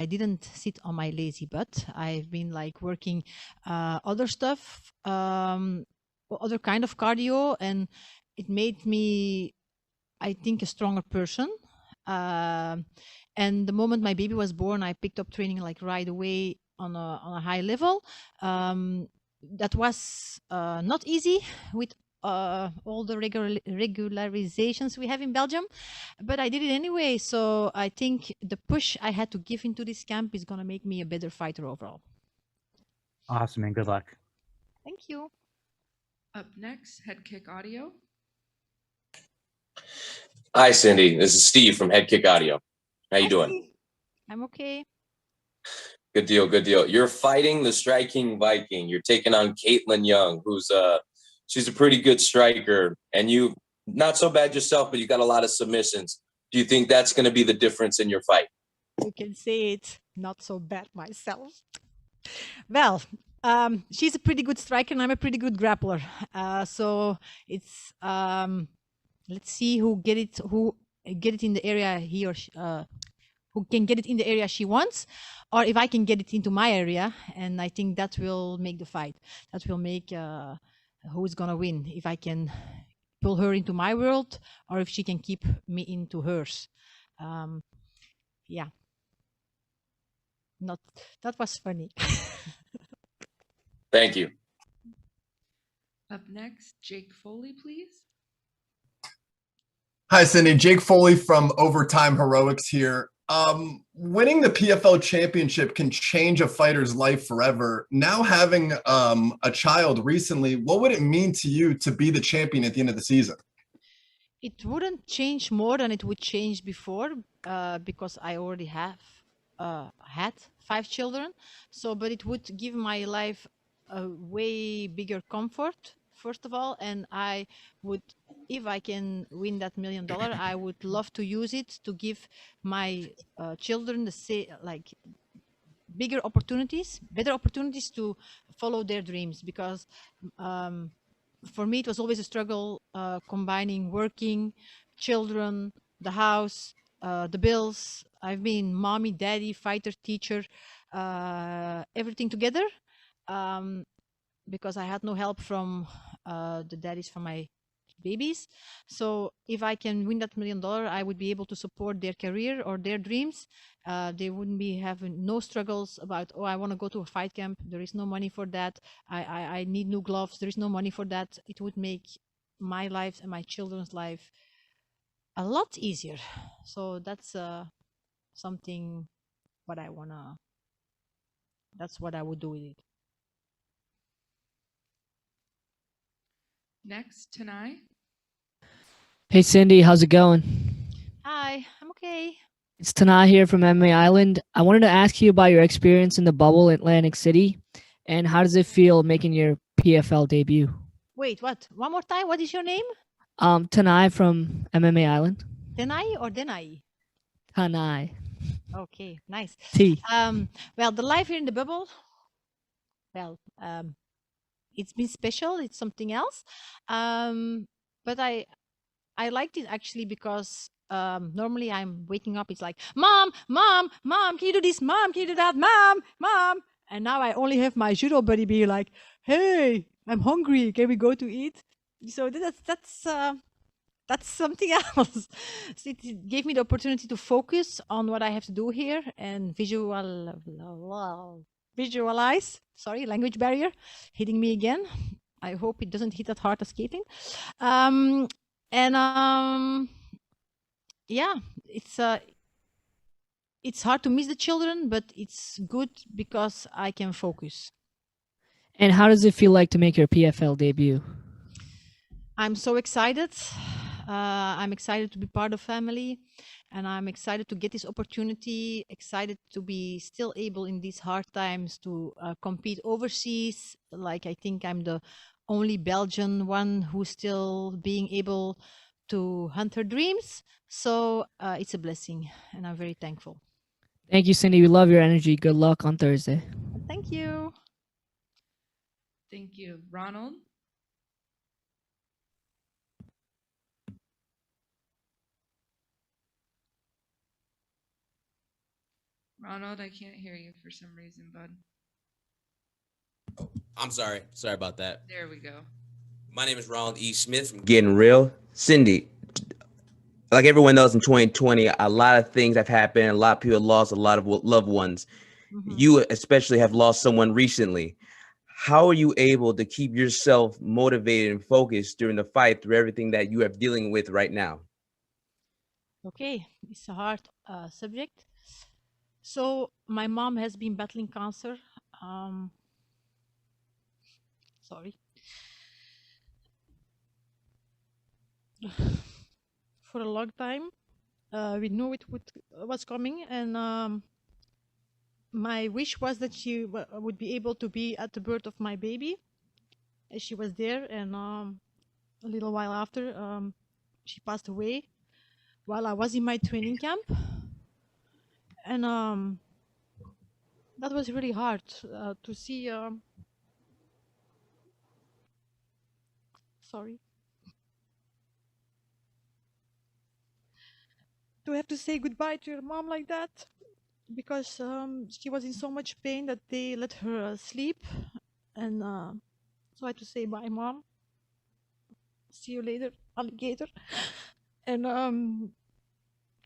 I didn't sit on my lazy butt. I've been like working other stuff, other kind of cardio, and it made me, I think, a stronger person. And the moment my baby was born, I picked up training like right away on a high level. That was not easy with all the regularizations we have in Belgium, but I did it anyway. So I think the push I had to give into this camp is going to make me a better fighter overall. Awesome, and good luck. Thank you. Up next, Head Kick Audio. Hi, Cindy. This is Steve from Head Kick Audio. How you doing? Steve. I'm okay. Good deal. Good deal. You're fighting the striking Viking. You're taking on Caitlin Young, who's she's a pretty good striker, and you not so bad yourself, but you got a lot of submissions. Do you think that's going to be the difference in your fight? You can say it. Not so bad myself. Well, she's a pretty good striker, and I'm a pretty good grappler. So it's let's see who get it in the area he or she, who can get it in the area she wants, or if I can get it into my area. And I think that will make the fight. That will make who's gonna win, if I can pull her into my world or if she can keep me into hers. Yeah. That was funny. Thank you. Up next, Jake Foley, please. Hi, Cindy. Jake Foley from Overtime Heroics here. Winning the PFL championship can change a fighter's life forever. Now having a child recently, what would it mean to you to be the champion at the end of the season? It wouldn't change more than it would change before, because I already have had 5 children. So, but it would give my life a way bigger comfort, first of all, and I would, if I can win that $1 million, I would love to use it to give my children like better opportunities to follow their dreams. Because for me, it was always a struggle combining working, children, the house, the bills. I've been mommy, daddy, fighter, teacher, everything together, because I had no help from the daddies for my babies. So if I can win that $1 million, I would be able to support their career or their dreams. They wouldn't be having no struggles about, oh, I want to go to a fight camp. There is no money for that. I need new gloves. There is no money for that. It would make my life and my children's life a lot easier. So that's something what I wanna. That's what I would do with it. Next, Tanai. Hey Cindy, how's it going? Hi, I'm okay. It's Tanai here from MMA Island. I wanted to ask you about your experience in the bubble in Atlantic City, and how does it feel making your PFL debut? Wait, what? One more time. What is your name? Tanai from MMA Island. Denai or Denai? Tanai. Okay, nice. T. Well, the life here in the bubble, well, it's been special. It's something else. But I liked it actually because normally I'm waking up, it's like, mom, can you do this? Mom, can you do that? Mom. And now I only have my judo buddy be like, hey, I'm hungry. Can we go to eat? So that's something else. So it gave me the opportunity to focus on what I have to do here and visualize. Sorry, language barrier hitting me again. I hope it doesn't hit that hard as skating. Yeah, it's hard to miss the children, but it's good because I can focus. And how does it feel like to make your PFL debut? I'm so excited. I'm excited to be part of family, and I'm excited to get this opportunity, excited to be still able in these hard times to compete overseas. Like, I think I'm the only Belgian one who's still being able to hunt her dreams. So it's a blessing, and I'm very thankful. Thank you, Cindy. We love your energy. Good luck on Thursday. Thank you. Thank you. Ronald. Ronald, I can't hear you for some reason, bud. I'm sorry. Sorry about that. There we go. My name is Ronald E. Smith from Getting Real. Cindy, like everyone knows, in 2020, a lot of things have happened. A lot of people lost a lot of loved ones. Mhm. You especially have lost someone recently. How are you able to keep yourself motivated and focused during the fight through everything that you are dealing with right now? Okay, it's a hard subject. So my mom has been battling cancer. Sorry. For a long time. We knew it was coming, and my wish was that she would be able to be at the birth of my baby. And she was there, and a little while after, she passed away while I was in my training camp. And that was really hard to see. Sorry. To have to say goodbye to your mom like that, because she was in so much pain that they let her sleep. And so I had to say bye, mom. See you later, alligator. And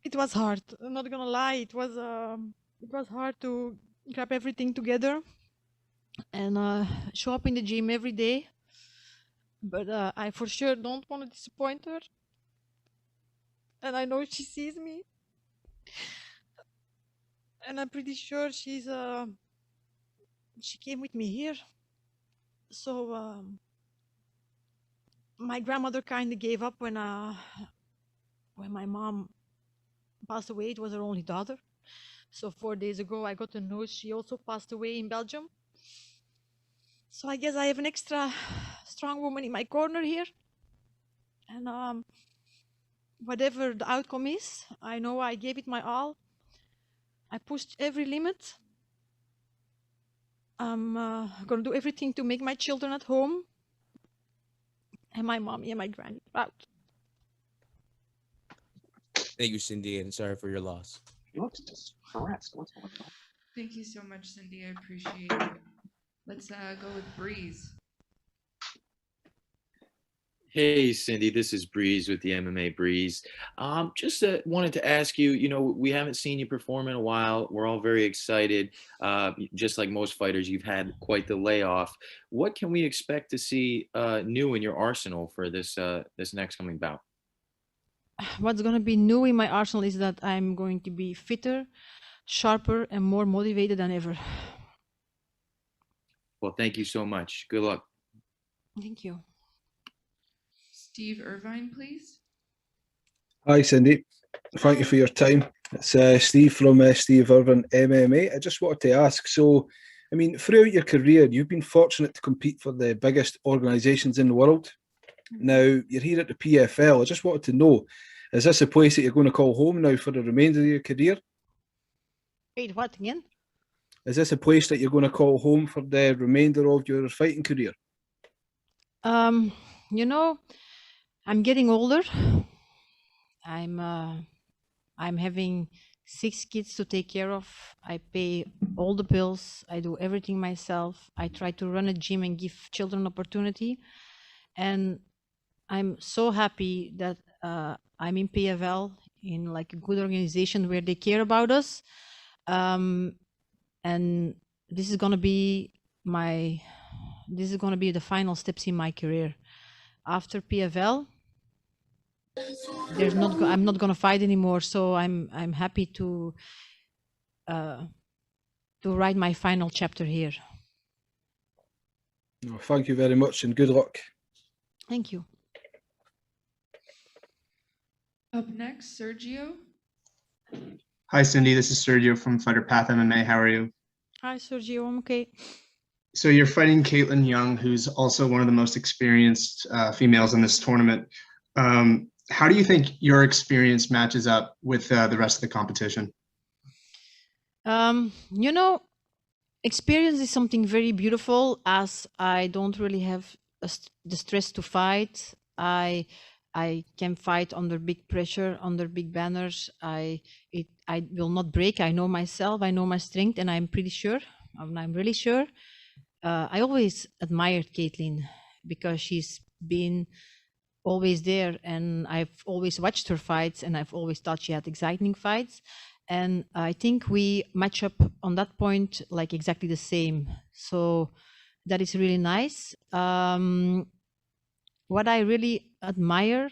it was hard. I'm not gonna lie. It was hard to grab everything together and show up in the gym every day. But I for sure don't want to disappoint her. And I know she sees me. And I'm pretty sure she came with me here. So my grandmother kind of gave up when my mom passed away. It was her only daughter. So 4 days ago, I got the news she also passed away in Belgium. So I guess I have an extra strong woman in my corner here. And whatever the outcome is, I know I gave it my all. I pushed every limit. I'm gonna do everything to make my children at home and my mommy and my granny proud. Thank you, Cindy, and sorry for your loss. He looks distressed. What's going on? Thank you so much, Cindy. I appreciate it. Let's go with Breeze. Hey, Cindy, this is Breeze with the MMA Breeze. Just wanted to ask you, we haven't seen you perform in a while. We're all very excited. Just like most fighters, you've had quite the layoff. What can we expect to see new in your arsenal for this next coming bout? What's gonna be new in my arsenal is that I'm going to be fitter, sharper, and more motivated than ever. Well, thank you so much. Good luck. Thank you. Steve Irvine, please. Hi, Cindy. Thank you for your time. It's Steve from Steve Irvine MMA. I just wanted to ask, so, I mean, throughout your career, you've been fortunate to compete for the biggest organisations in the world. Now, you're here at the PFL. I just wanted to know, is this a place that you're going to call home now for the remainder of your career? Wait, what again? Is this a place that you're going to call home for the remainder of your fighting career? You know, I'm getting older. I'm having 6 kids to take care of. I pay all the bills. I do everything myself. I try to run a gym and give children opportunity. And I'm so happy that I'm in PFL, in like a good organization where they care about us. And this is gonna be the final steps in my career. After PFL, I'm not gonna fight anymore. So I'm happy to write my final chapter here. No, thank you very much and good luck. Thank you. Up next, Sergio. Hi, Cindy. This is Sergio from Fighter Path MMA. How are you? Hi, Sergio. I'm okay. So you're fighting Caitlin Young, who's also one of the most experienced females in this tournament. How do you think your experience matches up with the rest of the competition? You know, experience is something very beautiful, as I don't really have the stress to fight. I I can fight under big pressure, under big banners. I will not break. I know myself. I know my strength, and I'm pretty sure. I'm really sure. I always admired Caitlin because she's been always there, and I've always watched her fights, and I've always thought she had exciting fights. And I think we match up on that point like exactly the same. So that is really nice. What I really admire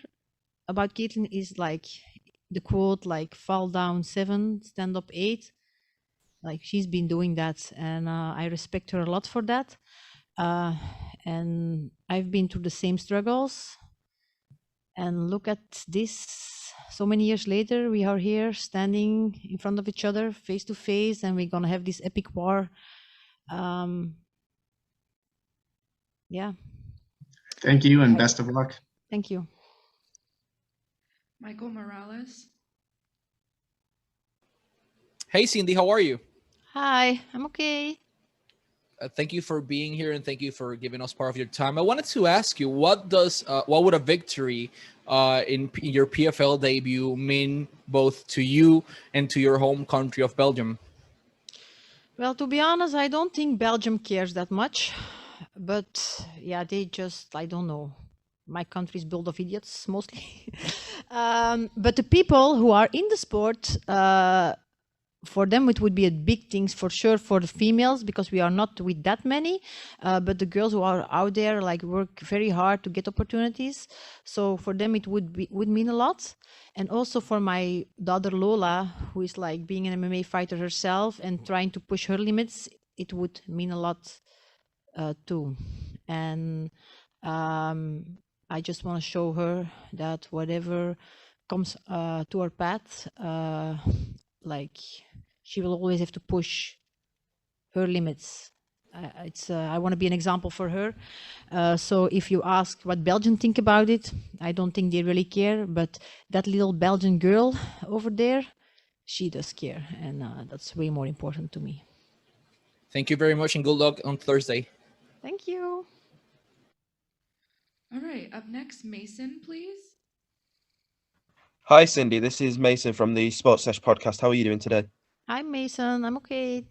about Caitlin is like the quote, like fall down 7, stand up 8. Like she's been doing that, and I respect her a lot for that. And I've been through the same struggles. And look at this. So many years later, we are here standing in front of each other, face to face, and we're gonna have this epic war. Yeah. Thank you and best of luck. Thank you. Michael Morales. Hey, Cindy, how are you? Hi, I'm okay. Thank you for being here and thank you for giving us part of your time. I wanted to ask you, what would a victory in your PFL debut mean both to you and to your home country of Belgium? Well, to be honest, I don't think Belgium cares that much. But yeah, they just, I don't know. My country is built of idiots, mostly. But the people who are in the sport, for them, it would be a big thing for sure for the females, because we are not with that many. But the girls who are out there like work very hard to get opportunities. So for them, it would mean a lot. And also for my daughter Lola, who is like being an MMA fighter herself and trying to push her limits, it would mean a lot too. And I just want to show her that whatever comes to her path, like she will always have to push her limits. I want to be an example for her. So if you ask what Belgians think about it, I don't think they really care. But that little Belgian girl over there, she does care, and that's way more important to me. Thank you very much and good luck on Thursday. Thank you. All right, up next, Mason, please. Hi, Cindy. This is Mason from the Sports Sesh podcast. How are you doing today? Hi, Mason. I'm okay.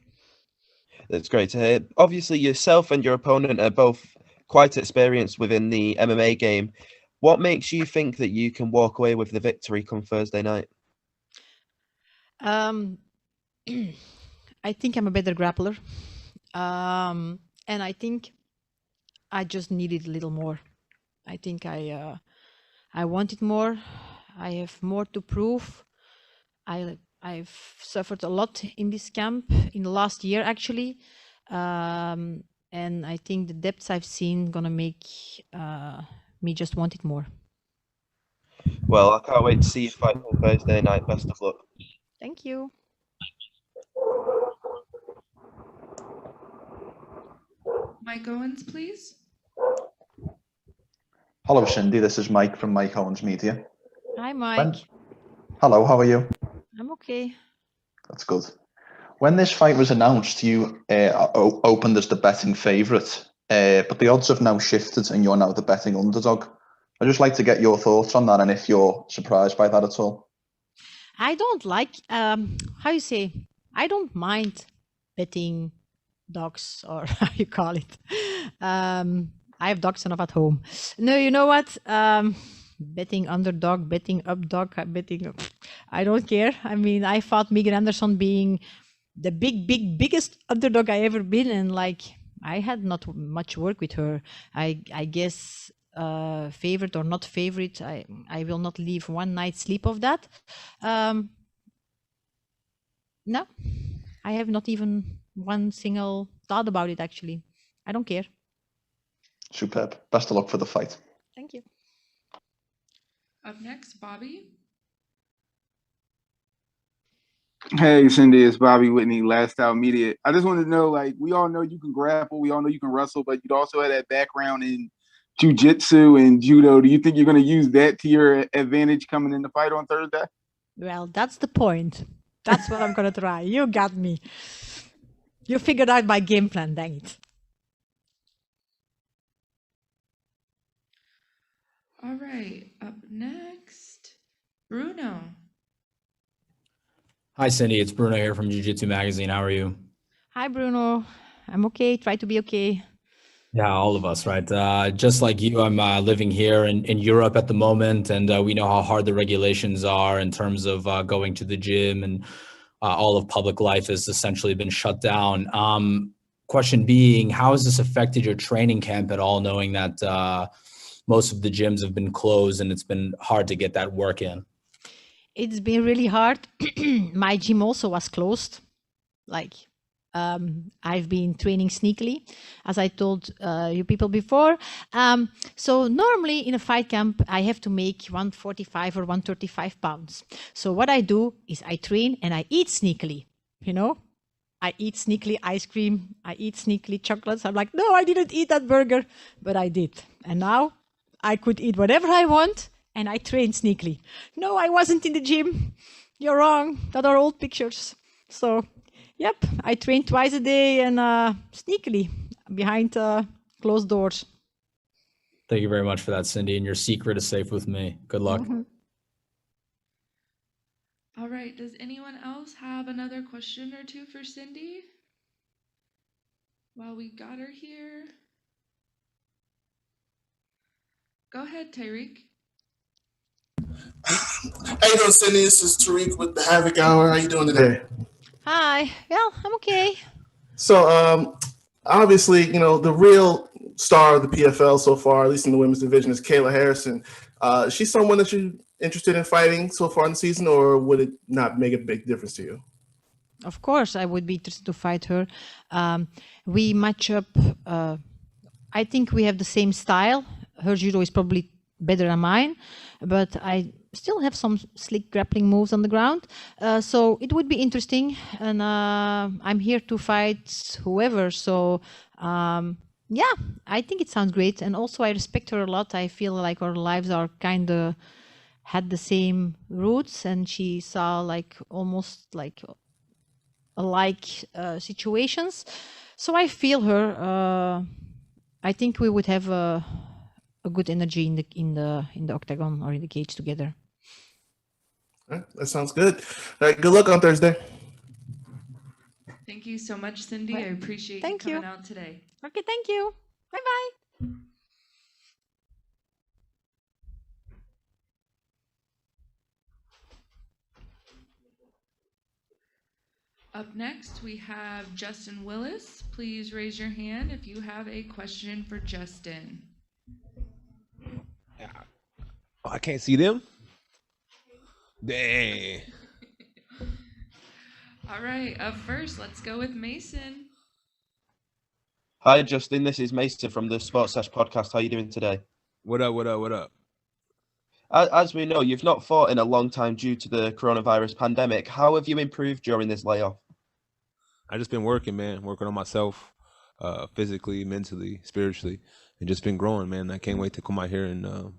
That's great to hear. Obviously, yourself and your opponent are both quite experienced within the MMA game. What makes you think that you can walk away with the victory come Thursday night? I think I'm a better grappler. And I think I just needed a little more. I think I wanted more. I have more to prove. I've suffered a lot in this camp in the last year, actually. And I think the depths I've seen gonna make me just want it more. Well, I can't wait to see you fight on Thursday night. Best of luck. Thank you. Mike Owens, please. Hello, Cindy. This is Mike from Mike Owens Media. Hi, Mike. Hello, how are you? I'm okay. That's good. When this fight was announced, you opened as the betting favourite, but the odds have now shifted and you're now the betting underdog. I'd just like to get your thoughts on that and if you're surprised by that at all. I don't like, how you say, I don't mind betting dogs, or how you call it. I have dogs enough at home. No, you know what? Betting underdog, betting up dog, betting, I don't care. I mean, I fought Megan Anderson being the biggest underdog I ever been, and like I had not much work with her. I guess favorite or not favorite, I will not leave one night's sleep of that. No, I have not even one single thought about it, actually. I don't care. Superb. Best of luck for the fight. Thank you. Up next, Bobby. Hey, Cindy, it's Bobby Whitney, Last Out Media. I just wanted to know, like, we all know you can grapple, we all know you can wrestle, but you also have that background in jiu-jitsu and judo. Do you think you're going to use that to your advantage coming in the fight on Thursday? Well, that's the point. That's what I'm going to try. You got me. You figured out my game plan, dang it. All right, up next, Bruno. Hi, Cindy. It's Bruno here from Jiu Jitsu Magazine. How are you? Hi, Bruno. I'm okay. Try to be okay. Yeah, all of us, right? Just like you, I'm living here in Europe at the moment, and we know how hard the regulations are in terms of going to the gym, and all of public life has essentially been shut down. Question being, how has this affected your training camp at all, knowing that most of the gyms have been closed and it's been hard to get that work in? It's been really hard. My gym also was closed. Like, I've been training sneakily, as I told you people before. So normally in a fight camp, I have to make 145 or 135 pounds. So what I do is I train and I eat sneakily, you know? I eat sneakily ice cream. I eat sneakily chocolates. I'm like, no, I didn't eat that burger, but I did. And now I could eat whatever I want and I train sneakily. No, I wasn't in the gym. You're wrong. That are old pictures. So, yep, I train twice a day and sneakily behind closed doors. Thank you very much for that, Cindy. And your secret is safe with me. Good luck. Mm-hmm. All right, does anyone else have another question or two for Cindy? While we got her here. Go ahead, Tyreek. How you doing, Cindy? This is Tariq with the Havoc Hour. How you doing today? Hi. Well, I'm okay. So, obviously, you know, the real star of the PFL so far, at least in the women's division, is Kayla Harrison. Is she someone that you're interested in fighting so far in the season, or would it not make a big difference to you? Of course, I would be interested to fight her. We match up. I think we have the same style. Her judo is probably better than mine, but I still have some slick grappling moves on the ground. So it would be interesting, and I'm here to fight whoever. So yeah, I think it sounds great, and also I respect her a lot. I feel like our lives are kind of had the same roots, and she saw like almost like alike situations. So I feel her. I think we would have a good energy in the octagon or in the cage together. Right, that sounds good. All right, good luck on Thursday. Thank you so much, Cindy. I appreciate you coming out today. Okay, thank you. Bye-bye. Up next, we have Justin Willis. Please raise your hand if you have a question for Justin. Oh, I can't see them? Dang. All right, up first, let's go with Mason. Hi, Justin. This is Mason from the Sports Sash podcast. How are you doing today? What up, what up, what up? As we know, you've not fought in a long time due to the coronavirus pandemic. How have you improved during this layoff? I just been working, man, working on myself, physically, mentally, spiritually, and just been growing, man. I can't wait to come out here and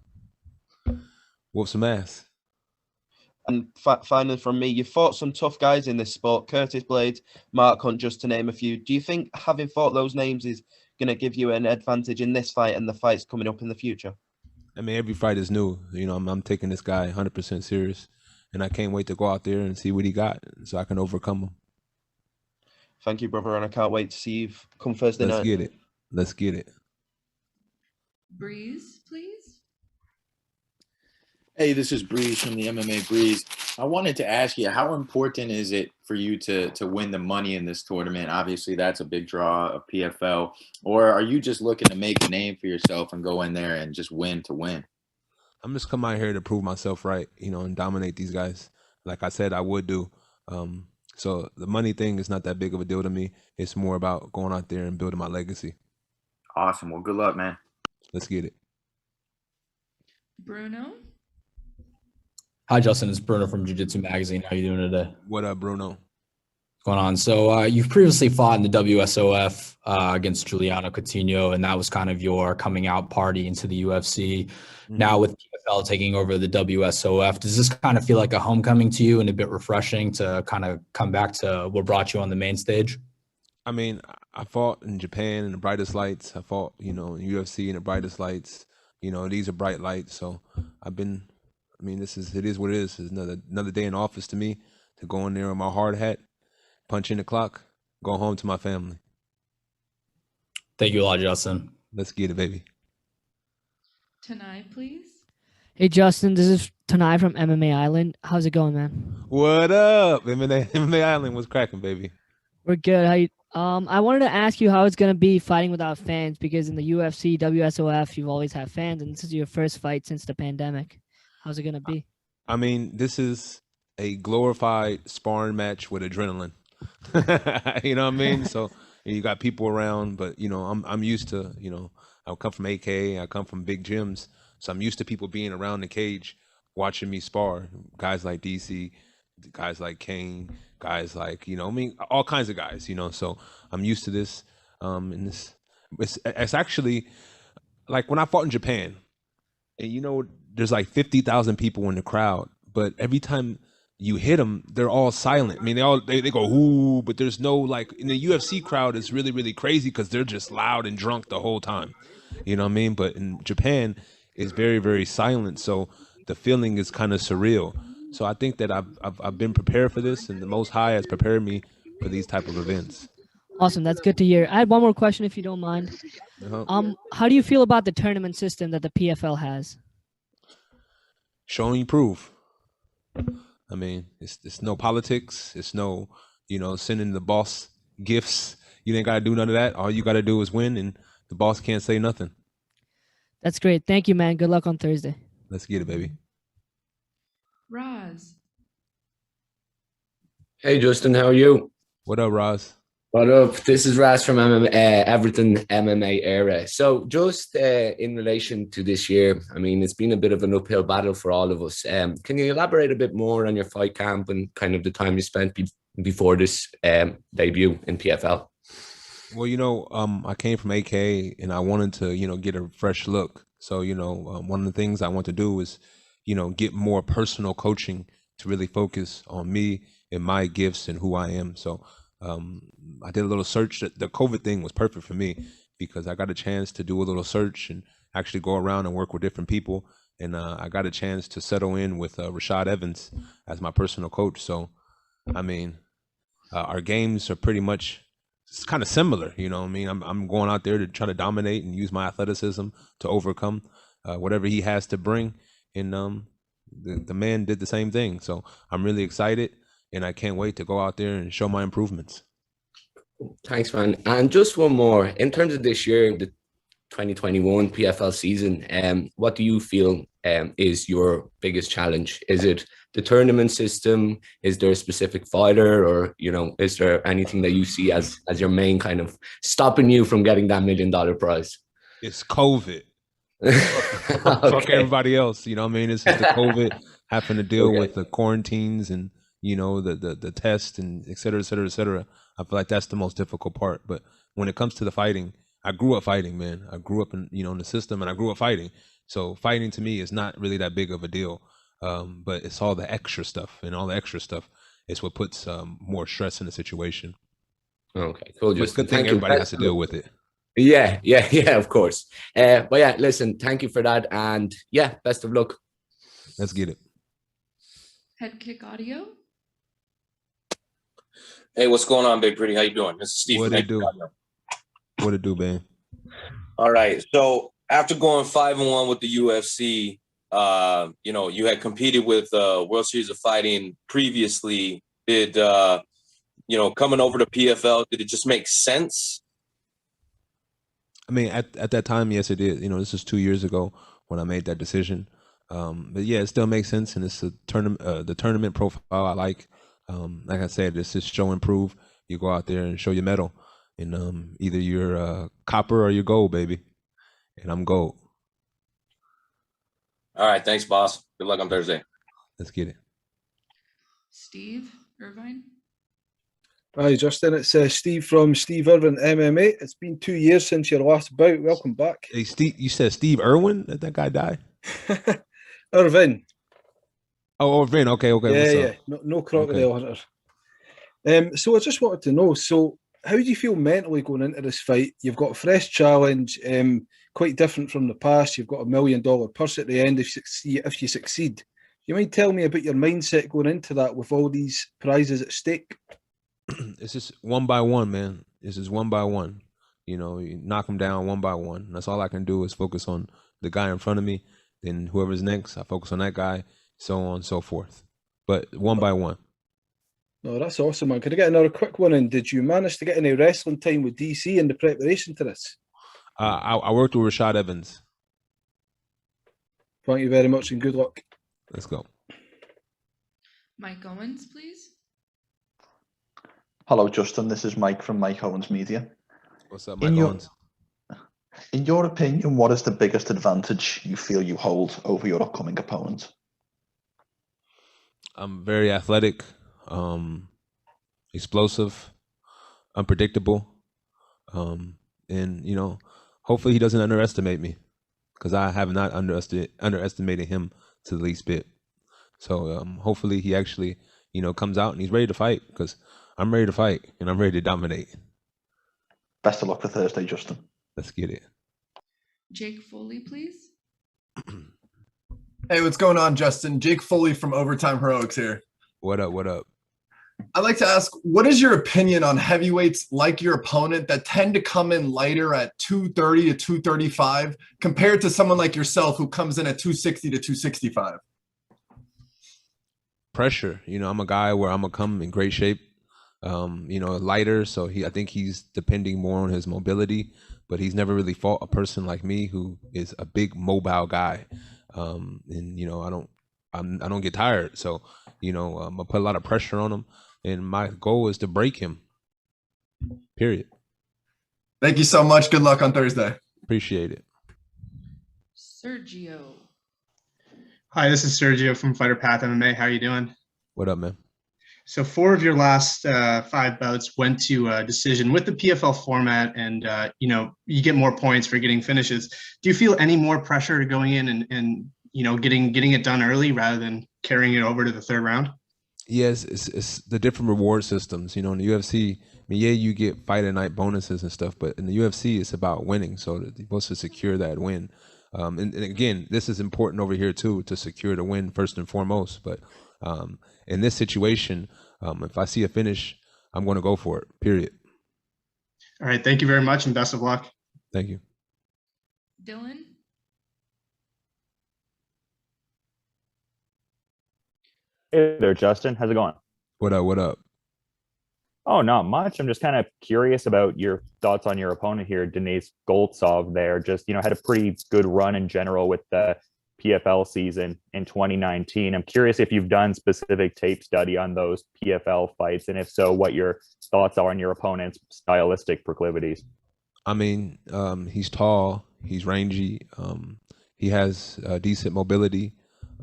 whoop some ass. And finally from me, you fought some tough guys in this sport, Curtis Blades, Mark Hunt, just to name a few. Do you think having fought those names is going to give you an advantage in this fight and the fights coming up in the future? I mean, every fight is new. You know, I'm taking this guy 100% serious, and I can't wait to go out there and see what he got so I can overcome him. Thank you, brother, and I can't wait to see you come Thursday night. Let's get it. Let's get it. Breeze, please. Hey, this is Breeze from the MMA Breeze. I wanted to ask you, how important is it for you to win the money in this tournament? Obviously, that's a big draw of PFL. Or are you just looking to make a name for yourself and go in there and just win to win? I'm just coming out here to prove myself right, you know, and dominate these guys. Like I said, I would do. So the money thing is not that big of a deal to me. It's more about going out there and building my legacy. Awesome. Well, good luck, man. Let's get it. Bruno. Hi, Justin. It's Bruno from Jiu Jitsu Magazine. How are you doing today? What up, Bruno? What's going on? So you've previously fought in the WSOF against Juliano Coutinho, and that was kind of your coming out party into the UFC. Mm-hmm. Now with PFL taking over the WSOF, does this kind of feel like a homecoming to you and a bit refreshing to kind of come back to what brought you on the main stage? I mean, I fought in Japan in the brightest lights. I fought, you know, in UFC in the brightest lights. these are bright lights. So it is what it is. It's another day in office to me, to go in there with my hard hat, punch in the clock, go home to my family. Thank you a lot, Justin. Let's get it, baby. Tanai, please. Hey, Justin, this is Tanai from MMA Island. How's it going, man? What up? MMA Island was cracking, baby. We're good. How you? I wanted to ask you how it's gonna be fighting without fans, because in the UFC, WSOF, you've always had fans, and this is your first fight since the pandemic. How's it gonna be? I mean, this is a glorified sparring match with adrenaline. You know what I mean? So you got people around, but I'm used to, I come from AK, I come from big gyms, so I'm used to people being around the cage watching me spar. Guys like DC, guys like Kane, guys like, all kinds of guys, so I'm used to this. And it's actually like when I fought in Japan, and there's like 50,000 people in the crowd, but every time you hit them, they're all silent. I mean, they go, ooh, but there's no, like, in the UFC crowd, it's really, really crazy because they're just loud and drunk the whole time. You know what I mean? But in Japan, it's very, very silent. So the feeling is kind of surreal. So I think that I've been prepared for this, and the Most High has prepared me for these type of events. Awesome. That's good to hear. I had one more question, if you don't mind. How do you feel about the tournament system that the PFL has? Showing you proof. I mean, it's no politics. It's no, sending the boss gifts. You ain't got to do none of that. All you got to do is win, and the boss can't say nothing. That's great. Thank you, man. Good luck on Thursday. Let's get it, baby. Roz. Hey, Justin, how are you? What up, Roz? What up? This is Raz from Everton MMA Era. So just in relation to this year, I mean, it's been a bit of an uphill battle for all of us. Can you elaborate a bit more on your fight camp and kind of the time you spent before this debut in PFL? Well, I came from AK and I wanted to, get a fresh look. So, one of the things I want to do is, get more personal coaching to really focus on me and my gifts and who I am. So, I did a little search. The COVID thing was perfect for me because I got a chance to do a little search and actually go around and work with different people. And I got a chance to settle in with Rashad Evans as my personal coach. So, I mean, our games are pretty much, it's kind of similar. You know what I mean? I'm going out there to try to dominate and use my athleticism to overcome whatever he has to bring. And the man did the same thing. So I'm really excited. And I can't wait to go out there and show my improvements. Thanks, man. And just one more. In terms of this year, the 2021 PFL season, what do you feel is your biggest challenge? Is it the tournament system? Is there a specific fighter? Or, is there anything that you see as your main kind of stopping you from getting that $1 million prize? It's COVID. Fuck everybody else. You know what I mean? It's just the COVID, having to deal with the quarantines and the test and et cetera, et cetera, et cetera. I feel like that's the most difficult part. But when it comes to the fighting, I grew up fighting, man. I grew up in the system, and I grew up fighting. So fighting to me is not really that big of a deal. But it's all the extra stuff, and all the extra stuff is what puts more stress in the situation. Okay, cool. Just good thing everybody has to deal with it. Yeah, of course. But yeah, listen, thank you for that. And yeah, best of luck. Let's get it. Head Kick Audio. Hey, what's going on, Big Pretty? How you doing? This is Steve. What it do? What it do, man? All right. So after going 5-1 with the UFC, you had competed with World Series of Fighting previously. Did coming over to PFL, did it just make sense? I mean, at that time, yes, it did. This is 2 years ago when I made that decision. But yeah, it still makes sense, and it's the tournament profile I like. Like I said, this is show and prove. You go out there and show your medal, and either you're copper or you're gold, baby. And I'm gold. All right, thanks, boss. Good luck on Thursday. Let's get it. Steve Irvine. Hi, Justin. It's Steve from Steve Irvin MMA. It's been 2 years since your last bout. Welcome back. Hey, Steve, you said Steve Irwin? Did that guy die? Irvin. Oh, Irvin. Okay. Yeah. No crocodile hunter. So I just wanted to know, so how do you feel mentally going into this fight? You've got a fresh challenge. quite different from the past. You've got $1 million purse at the end if you succeed. You mind telling me about your mindset going into that with all these prizes at stake? It's just one by one, man. It's just one by one. You know, you knock them down one by one. That's all I can do is focus on the guy in front of me. Then whoever's next, I focus on that guy, so on and so forth. But one by one. No, that's awesome, man. Could I get another quick one in? Did you manage to get any wrestling time with DC in the preparation to this? I worked with Rashad Evans. Thank you very much and good luck. Let's go. Mike Owens, please. Hello, Justin. This is Mike from Mike Owens Media. What's up, Mike Owens? In your opinion, what is the biggest advantage you feel you hold over your upcoming opponent? I'm very athletic, explosive, unpredictable, and you know, hopefully he doesn't underestimate me, because I have not underestimated him to the least bit. So hopefully he actually, you know, comes out and he's ready to fight, because I'm ready to fight and I'm ready to dominate. Best of luck for Thursday, Justin. Let's get it. Jake Foley, please. Hey, what's going on, Justin? Jake Foley from Overtime Heroics here. What up? What up? I'd like to ask, what is your opinion on heavyweights like your opponent that tend to come in lighter at 230 to 235 compared to someone like yourself who comes in at 260 to 265? Pressure. You know, I'm a guy where I'm gonna come in great shape. You know, lighter, so I think he's depending more on his mobility, but he's never really fought a person like me who is a big mobile guy. And you know, I don't get tired, so you know, I'm gonna put a lot of pressure on him, and my goal is to break him. Period. Thank you so much. Good luck on Thursday. Appreciate it. Sergio. Hi, this is Sergio from Fighter Path MMA. How are you doing? What up, man? So 4 of your last 5 bouts went to a decision with the PFL format, and you know, you get more points for getting finishes. Do you feel any more pressure going in and you know, getting it done early rather than carrying it over to the 3rd round? Yes, it's the different reward systems. You know, in the UFC, I mean, yeah, you get fight at night bonuses and stuff, but in the UFC, it's about winning. So you're supposed to secure that win. And again, this is important over here too, to secure the win first and foremost. But in this situation, if I see a finish, I'm going to go for it, period. All right. Thank you very much and best of luck. Thank you. Dylan. Hey there, Justin. How's it going? What up? What up? Oh, not much. I'm just kind of curious about your thoughts on your opponent here, Denis Goltsov there. Just, you know, had a pretty good run in general with the PFL season in 2019. I'm curious if you've done specific tape study on those PFL fights, and if so, what your thoughts are on your opponent's stylistic proclivities. I mean, he's tall, he's rangy, he has decent mobility,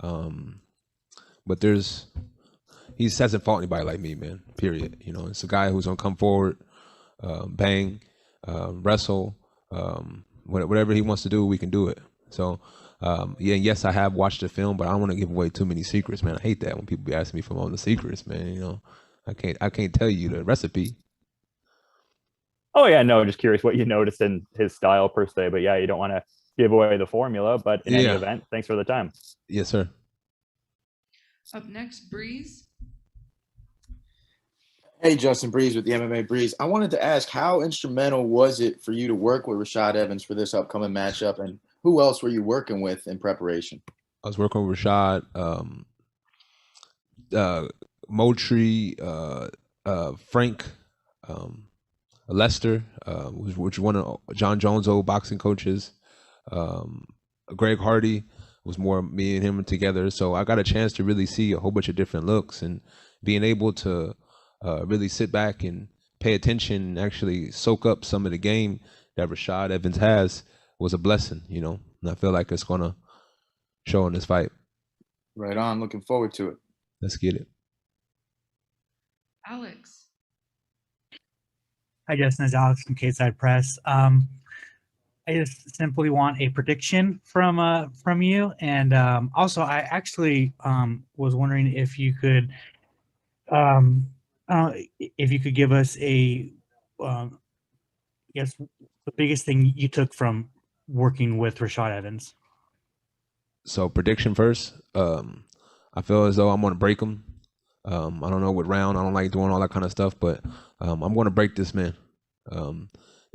but he just hasn't fought anybody like me, man, period. You know, it's a guy who's gonna come forward, bang, wrestle, whatever he wants to do, we can do it. So yeah, yes, I have watched the film, but I don't want to give away too many secrets, man. I hate that when people be asking me for all the secrets, man. You know, I can't tell you the recipe. Oh yeah, no, just curious what you noticed in his style per se, but yeah, you don't want to give away the formula, but in any event, thanks for the time. Yes, sir. Up next, Breeze. Hey, Justin, Breeze with the MMA Breeze. I wanted to ask, how instrumental was it for you to work with Rashad Evans for this upcoming matchup, and who else were you working with in preparation? I was working with Rashad, Moultrie, Frank, Lester, which is one of John Jones' old boxing coaches. Greg Hardy was more me and him together. So I got a chance to really see a whole bunch of different looks, and being able to really sit back and pay attention and actually soak up some of the game that Rashad Evans has was a blessing, you know, and I feel like it's going to show in this fight. Right on. Looking forward to it. Let's get it. Alex. Hi, Justin. It's Alex from K-Side Press. I just simply want a prediction from you, and also I actually was wondering if you could give us a, I guess the biggest thing you took from working with Rashad Evans? So prediction first. I feel as though I'm going to break him. I don't know what round. I don't like doing all that kind of stuff, but I'm going to break this man.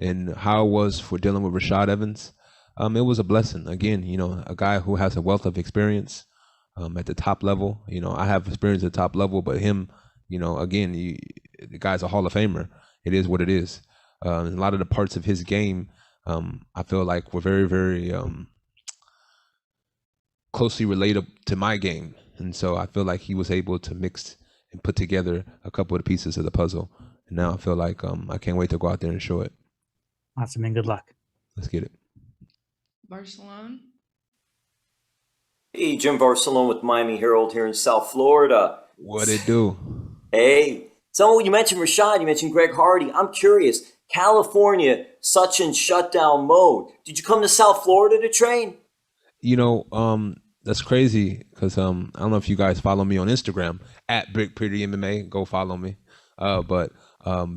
And how it was for dealing with Rashad Evans, it was a blessing. Again, you know, a guy who has a wealth of experience at the top level. You know, I have experience at the top level, but him, you know, again, the guy's a Hall of Famer. It is what it is. And a lot of the parts of his game, I feel like were very, very closely related to my game. And so I feel like he was able to mix and put together a couple of the pieces of the puzzle. And now I feel like I can't wait to go out there and show it. Awesome, and good luck. Let's get it. Barcelona. Hey, Jim Barcelona with Miami Herald here in South Florida. What it do? Hey, so you mentioned Rashad, you mentioned Greg Hardy. I'm curious, California, such in shutdown mode. Did you come to South Florida to train? You know, that's crazy because I don't know if you guys follow me on Instagram at Brick Pretty MMA. Go follow me. But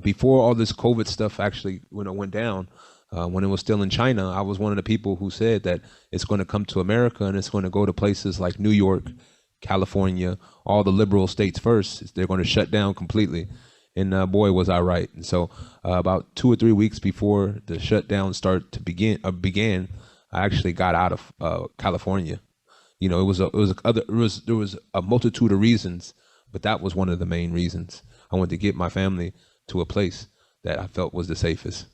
before all this COVID stuff actually went down, when it was still in China, I was one of the people who said that it's going to come to America and it's going to go to places like New York, California, all the liberal states first. They're going to shut down completely. And boy, was I right. And so about 2 or 3 weeks before the shutdown began, I actually got out of California. You know, there was a multitude of reasons, but that was one of the main reasons. I wanted to get my family to a place that I felt was the safest.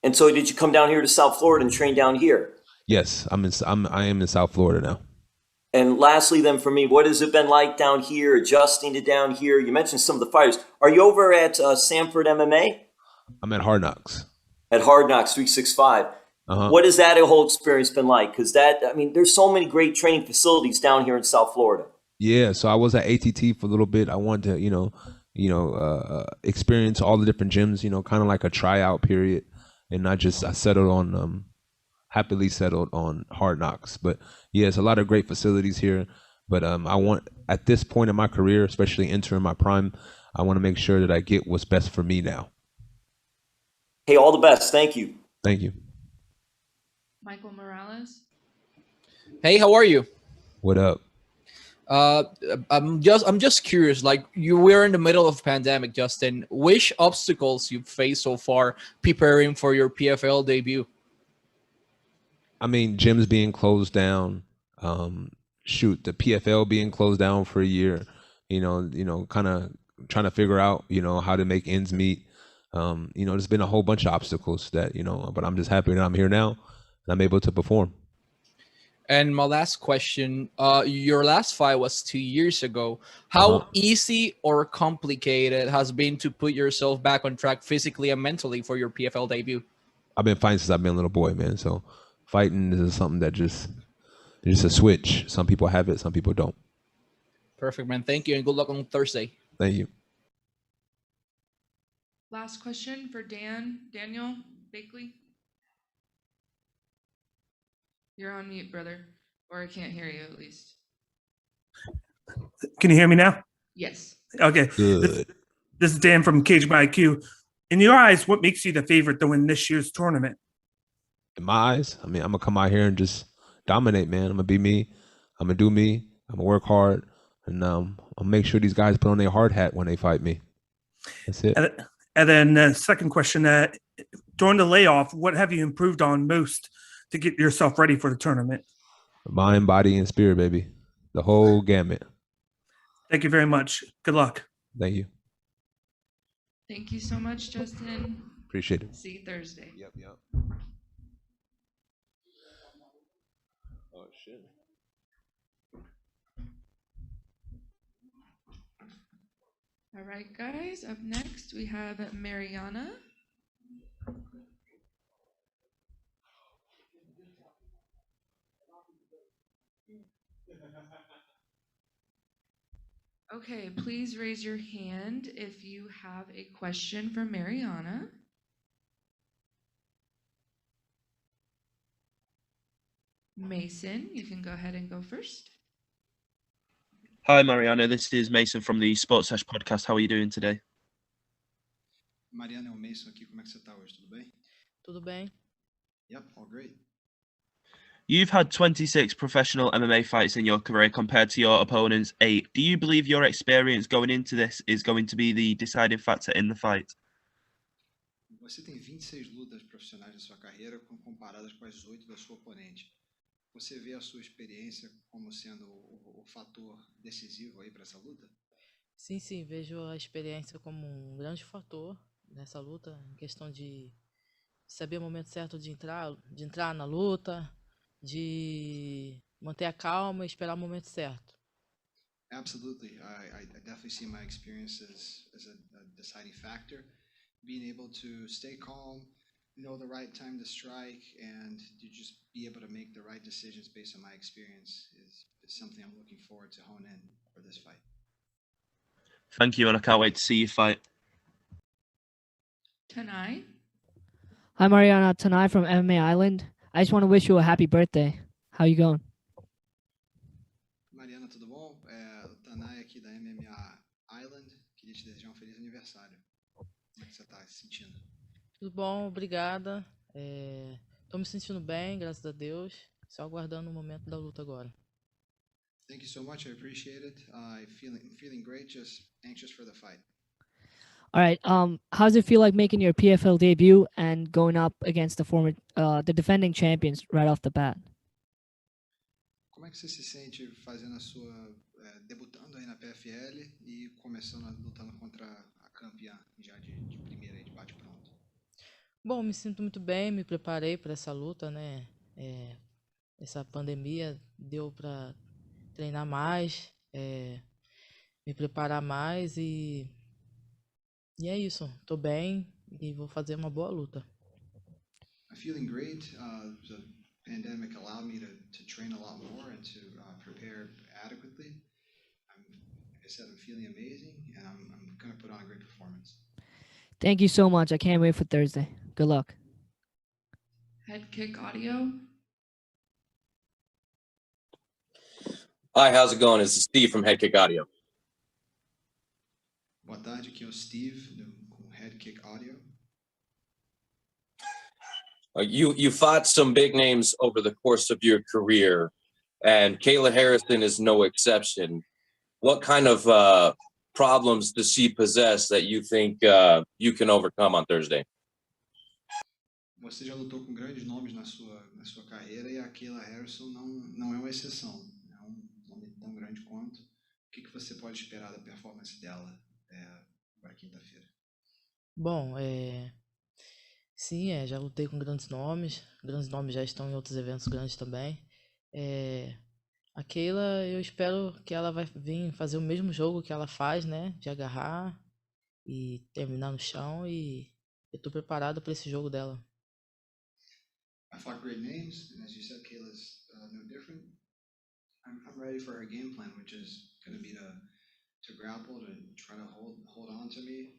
And so did you come down here to South Florida and train down here? Yes, I am in South Florida now. And lastly then for me, what has it been like down here, adjusting to down here? You mentioned some of the fighters. Are you over at Sanford MMA? I'm at Hard Knocks. At Hard Knocks 365. What has that whole experience been like? Because there's so many great training facilities down here in South Florida. Yeah, so I was at ATT for a little bit. I wanted to, experience all the different gyms, kind of like a tryout period. And I settled on, happily settled on Hard Knocks. But yeah, it's a lot of great facilities here. But I want, at this point in my career, especially entering my prime, I want to make sure that I get what's best for me now. Hey, all the best. Thank you. Thank you. Michael Morales. Hey, how are you? What up? I'm just curious. Like, we're in the middle of pandemic, Justin. Which obstacles you've faced so far preparing for your PFL debut? I mean, gyms being closed down. The PFL being closed down for a year. Kind of trying to figure out, how to make ends meet. There's been a whole bunch of obstacles that, but I'm just happy that I'm here now and I'm able to perform. And my last question, your last fight was 2 years ago. How easy or complicated has been to put yourself back on track physically and mentally for your PFL debut? I've been fighting since I've been a little boy, man. So fighting is something that just a switch. Some people have it, some people don't. Perfect, man. Thank you, and good luck on Thursday. Thank you. Last question for Daniel Bakley. You're on mute, brother, or I can't hear you at least. Can you hear me now? Yes. Okay. This is Dan from Cage by IQ. In your eyes, what makes you the favorite to win this year's tournament? In my eyes, I'm gonna come out here and just dominate, man. I'm gonna be me. I'm gonna do me. I'm gonna work hard, and I'll make sure these guys put on their hard hat when they fight me. That's it. And then second question, during the layoff, what have you improved on most to get yourself ready for the tournament? Mind, body, and spirit, baby. The whole gamut. Thank you very much. Good luck. Thank you. Thank you so much, Justin. Appreciate it. See you Thursday. Yep. Oh, shit. All right, guys. Up next, we have Mariana. Okay, please raise your hand if you have a question for Mariana. Mason, you can go ahead and go first. Hi, Mariana. This is Mason from the Sports Sesh podcast. How are you doing today? Mariana, é o Mason aqui. Como é que você tá hoje? Tudo bem? Tudo bem. Yep, all great. You've had 26 professional MMA fights in your career compared to your opponent's 8. Do you believe your experience going into this is going to be the deciding factor in the fight? Você tem 26 lutas profissionais na sua carreira comparadas com as 8 da sua oponente. Você vê a sua experiência como sendo o fator decisivo aí para essa luta? Sim, sim, vejo a experiência como um grande fator nessa luta, em questão de saber o momento certo de entrar na luta, de manter a calma e esperar o momento certo. Absolutely. I definitely see my experience as a deciding factor. Being able to stay calm, know the right time to strike, and to just be able to make the right decisions based on my experience is something I'm looking forward to hone in for this fight. Thank you, and I can't wait to see you fight. Tanai? Hi, Mariana. Tanai from MMA Island. I just want to wish you a happy birthday. How you going? Mariana, tudo bom? O Tanai aqui da MMA Island. Queria te desejar feliz aniversário. Como é que você está se sentindo? Tudo bom, obrigada. Tô me sentindo bem, graças a Deus. Só aguardando o momento da luta agora. Thank you so much. I appreciate it. I'm feeling great. Just anxious for the fight. All right. How does it feel like making your PFL debut and going up against the defending champions right off the bat? Como é que você se sente fazendo a sua debutando aí na PFL e começando lutando contra a campeã já de primeira aí de bate pronto? Bom, me sinto muito bem, me preparei para essa luta, né? Essa pandemia deu para treinar mais, me preparar mais e é isso. Tô bem e vou fazer uma boa luta. I'm feeling great. The pandemic allowed me to train a lot more and to prepare adequately. Like I said, I'm feeling amazing, and I'm going to put on a great performance. Thank you so much. I can't wait for Thursday. Good luck. Head kick audio. Hi, how's it going? This is Steve from Head Kick Audio. Boa tarde, aqui é o Steve com Head Kick Audio. You fought some big names over the course of your career, and Kayla Harrison is no exception. What kind of problems does she possess that you think you can overcome on Thursday? Você já lutou com grandes nomes na sua carreira e a Kayla Harrison não é uma exceção. É nome tão grande quanto. O que você pode esperar da performance dela para quinta-feira? Bom, sim, já lutei com grandes nomes já estão em outros eventos grandes também. A Kayla, eu espero que ela vai vir fazer o mesmo jogo que ela faz, né? De agarrar e terminar no chão, e eu tô preparado para esse jogo dela. I fought great names, and as you said, Kayla's no different. I'm ready for her game plan, which is going to be to grapple, to try to hold on to me,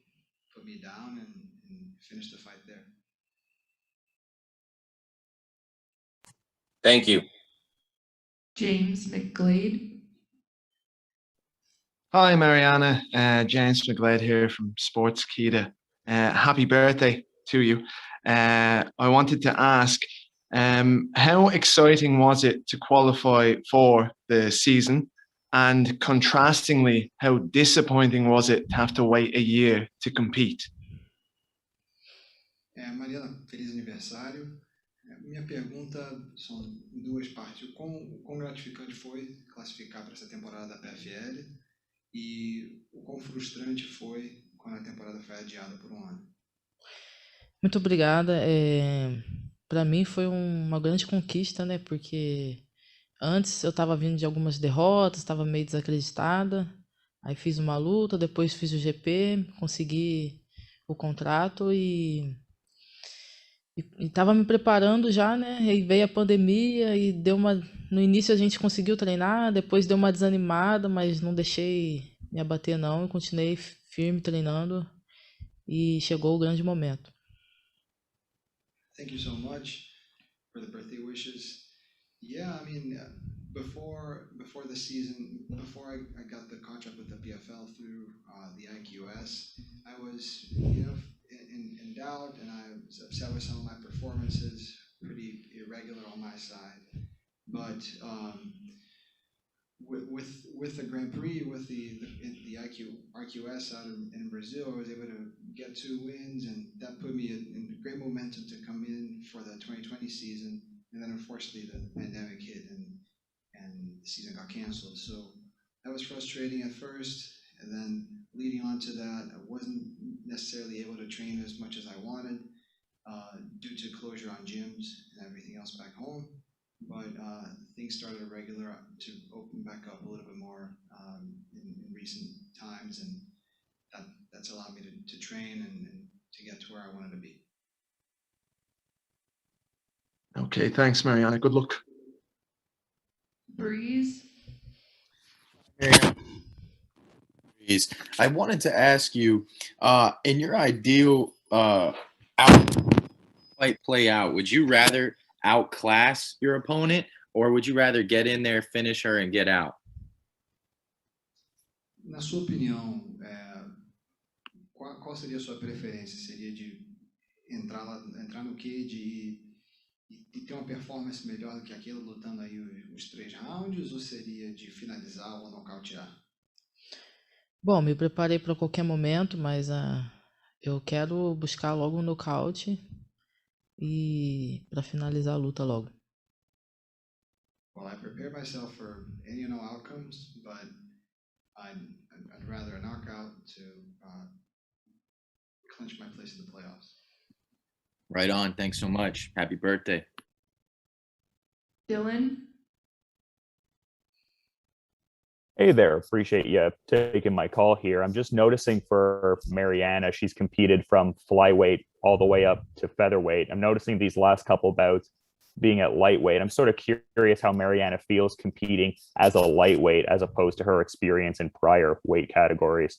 put me down, and finish the fight there. Thank you. James McGlade. Hi, Mariana. James McGlade here from Sports Kita. Happy birthday to you. I wanted to ask, how exciting was it to qualify for the season? And contrastingly, how disappointing was it to have to wait a year to compete? Mariana, feliz aniversário. Minha pergunta são em duas partes. O quão gratificante foi classificar para essa temporada da PFL e o quão frustrante foi quando a temporada foi adiada por um ano? Muito obrigada. Para mim foi uma grande conquista, né? Porque antes eu estava vindo de algumas derrotas, estava meio desacreditada. Aí fiz uma luta, depois fiz o GP, consegui o contrato e estava me preparando já, né? E veio a pandemia e no início a gente conseguiu treinar, depois deu uma desanimada, mas não deixei me abater não, eu continuei firme treinando e chegou o grande momento. Thank you so much for the birthday wishes. Yeah, I mean, before the season, before I got the contract with the PFL through the IQS, I was, in doubt, and I was upset with some of my performances, pretty on my side. But with the Grand Prix, with the RQS out in Brazil, I was able to get 2 wins, and that put me in great momentum to come in for the 2020 season. And then unfortunately the pandemic hit and the season got canceled. So that was frustrating at first. And then leading on to that, I wasn't necessarily able to train as much as I wanted due to closure on gyms and everything else back home. But things started to open back up a little bit more in recent times, and that's allowed me to train and to get to where I wanted to be. Okay, thanks, Mariana. Good luck. Breeze. I wanted to ask you, in your ideal play out, would you rather outclass your opponent, or would you rather get in there, finish her, and get out? Na sua opinião, qual seria a sua preferência? Seria de entrar no cage e ter uma performance melhor do que aquilo, lutando aí os 3 rounds, ou seria de finalizar ou nocautear? Bom, me preparei para qualquer momento, mas eu quero buscar logo um nocaute e para finalizar a luta logo. Well, I prepare myself for any and all outcomes, but I'd rather a knockout to clinch my place in the playoffs. Right on. Thanks so much. Happy birthday. Dylan. Hey there, appreciate you taking my call here. I'm just noticing for Mariana, she's competed from flyweight all the way up to featherweight. I'm noticing these last couple bouts being at lightweight. I'm sort of curious how Mariana feels competing as a lightweight as opposed to her experience in prior weight categories.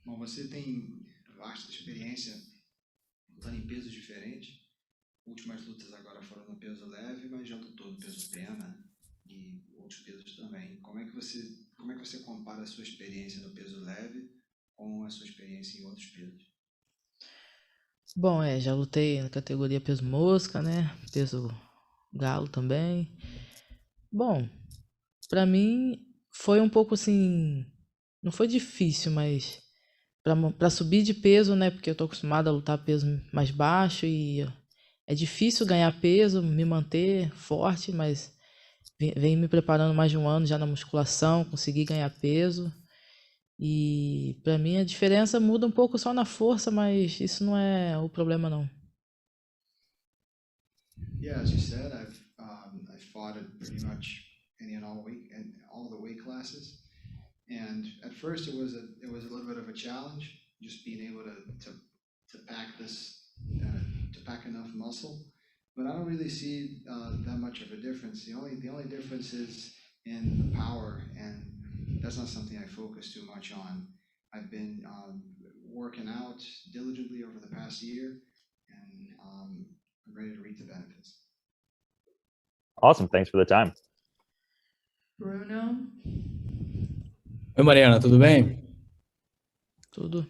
Bom, você tem vasta experiência lutando em pesos diferentes. Últimas lutas agora foram no peso leve, mas já lutou no peso pena e outros pesos também. Como é que você compara a sua experiência no peso leve com a sua experiência em outros pesos? Bom, já lutei na categoria peso mosca, né? Peso galo também. Bom, pra mim foi um pouco assim, não foi difícil, mas pra subir de peso, né? Porque eu tô acostumada a lutar peso mais baixo e é difícil ganhar peso, me manter forte, mas venho me preparando mais de 1 ano já na musculação, consegui ganhar peso. E para mim a diferença muda um pouco só na força, mas isso não é o problema não. Yeah, as you said, I fought at pretty much any and all the weight classes, and at first it was a little bit of a challenge, just being able to pack enough muscle. But I don't really see that much of a difference. The only difference is in the power, and that's not something I focus too much on. I've been working out diligently over the past year, and I'm ready to reap the benefits. Awesome, thanks for the time. Bruno. Oi, Mariana, tudo bem? Tudo.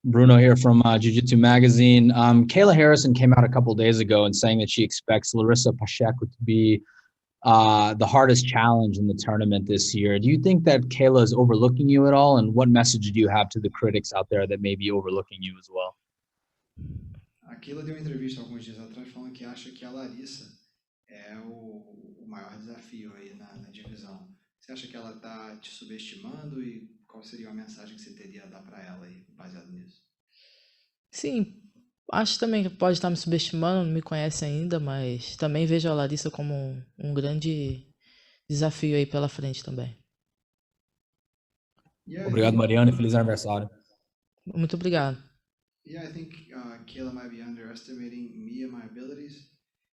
Bruno here from Jiu-Jitsu Magazine. Kayla Harrison came out a couple days ago and saying that she expects Larissa Pacheco to be the hardest challenge in the tournament this year. Do you think that Kayla is overlooking you at all? And what message do you have to the critics out there that may be overlooking you as well? A Kayla deu uma entrevista alguns dias atrás falando que acha que a Larissa é o maior desafio aí na divisão. Você acha que ela está te subestimando e qual seria a mensagem que você teria a dar para ela aí, baseado nisso? Sim, acho também que pode estar me subestimando, não me conhece ainda, mas também vejo a Larissa como um grande desafio aí pela frente também. Obrigado, Mariana, e feliz aniversário. Muito obrigado. Yeah, I think Kayla might be underestimating me and my abilities.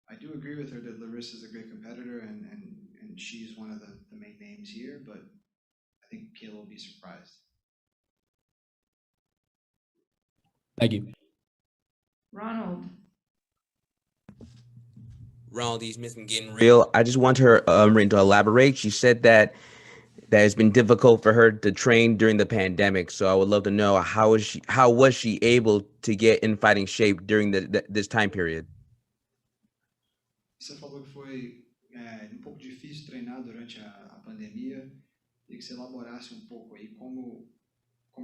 I do agree with her that Larissa is a great competitor and she's one of the main names here, but I think Kayla will be surprised. Thank you. Ronald. Ronald, these myths been getting real. I just want her to elaborate. She said that it's been difficult for her to train during the pandemic. So I would love to know how was she able to get in fighting shape during this time period? Você falou que foi pouco difícil treinar durante a pandemia e que você elaborasse pouco aí como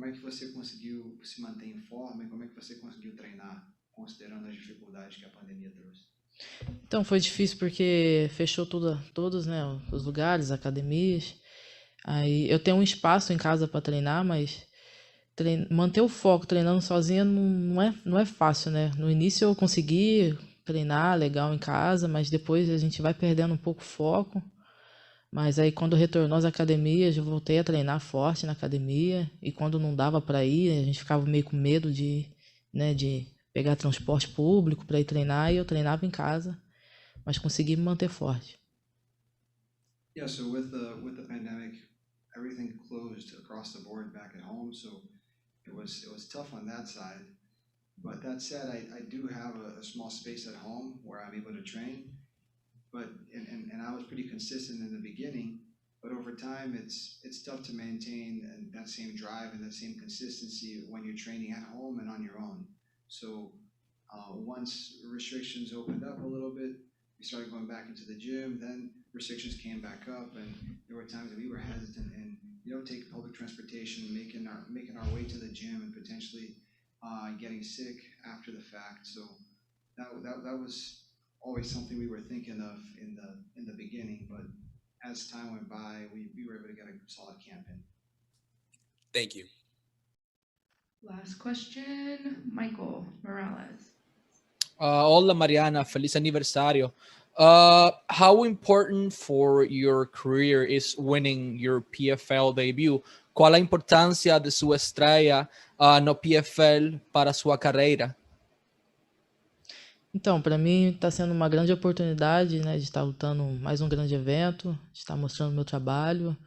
é que você conseguiu se manter em forma e como é que você conseguiu treinar, considerando as dificuldades que a pandemia trouxe. Então, foi difícil porque fechou todos, né, os lugares, academias. Aí eu tenho um espaço em casa para treinar, mas manter o foco treinando sozinha não é fácil, né? No início eu consegui treinar legal em casa, mas depois a gente vai perdendo um pouco o foco. Mas aí quando retornou às academias, eu voltei a treinar forte na academia. E quando não dava para ir, a gente ficava meio com medo de pegar transporte público para ir treinar, e eu treinava em casa, mas consegui me manter forte. Yeah, so with the pandemic, everything closed across the board back at home, so it was tough on that side. But that said, I do have a small space at home where I'm able to train. But and I was pretty consistent in the beginning, but over time it's tough to maintain that same drive and that same consistency when you're training at home and on your own. So once restrictions opened up a little bit, we started going back into the gym. Then restrictions came back up, and there were times that we were hesitant and taking public transportation, making our way to the gym, and potentially getting sick after the fact. So that was always something we were thinking of in the beginning, but as time went by, we were able to get a solid camp in. Thank you. Last question, Michael Morales. Hola Mariana, feliz aniversario. How important for your career is winning your PFL debut? ¿Cuál a importância de sua estreia no PFL para sua carreira? Então, para mim está sendo uma grande oportunidade, né, de estar lutando mais um grande evento, de estar mostrando meu trabalho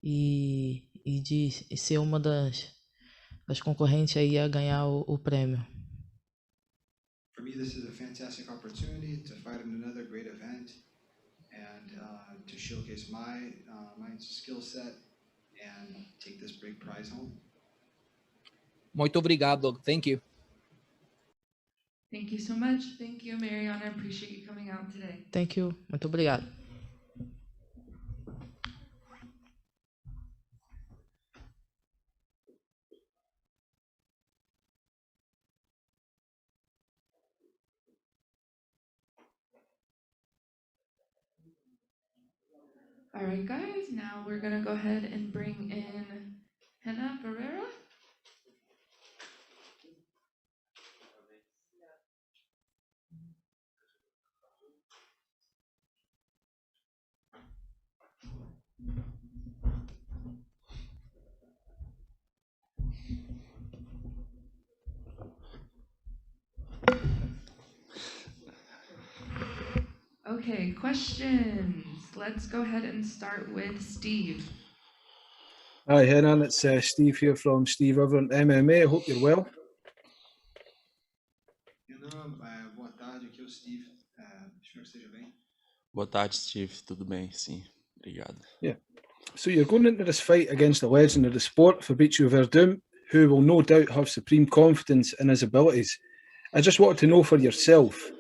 e de ser uma das concorrentes aí a ganhar o prêmio. For me, this is a fantastic opportunity to fight in another great event and to showcase my skill set and take this big prize home. Muito obrigado. Thank you. Thank you so much. Thank you, Mariana. I appreciate you coming out today. Thank you. Muito obrigado. All right, guys. Now we're gonna go ahead and bring in Renan Ferriera. Okay, questions. Let's go ahead and start with Steve. Hi, Renan. It's Steve here from Steve Everett MMA. I hope you're well. Renan, boa tarde. Aqui é o Steve. Espero que esteja bem. Boa tarde, Steve. Tudo bem? Sim, obrigado. Yeah. So you're going into this fight against a legend of the sport, Fabricio Werdum, who will no doubt have supreme confidence in his abilities. I just wanted to know for yourself,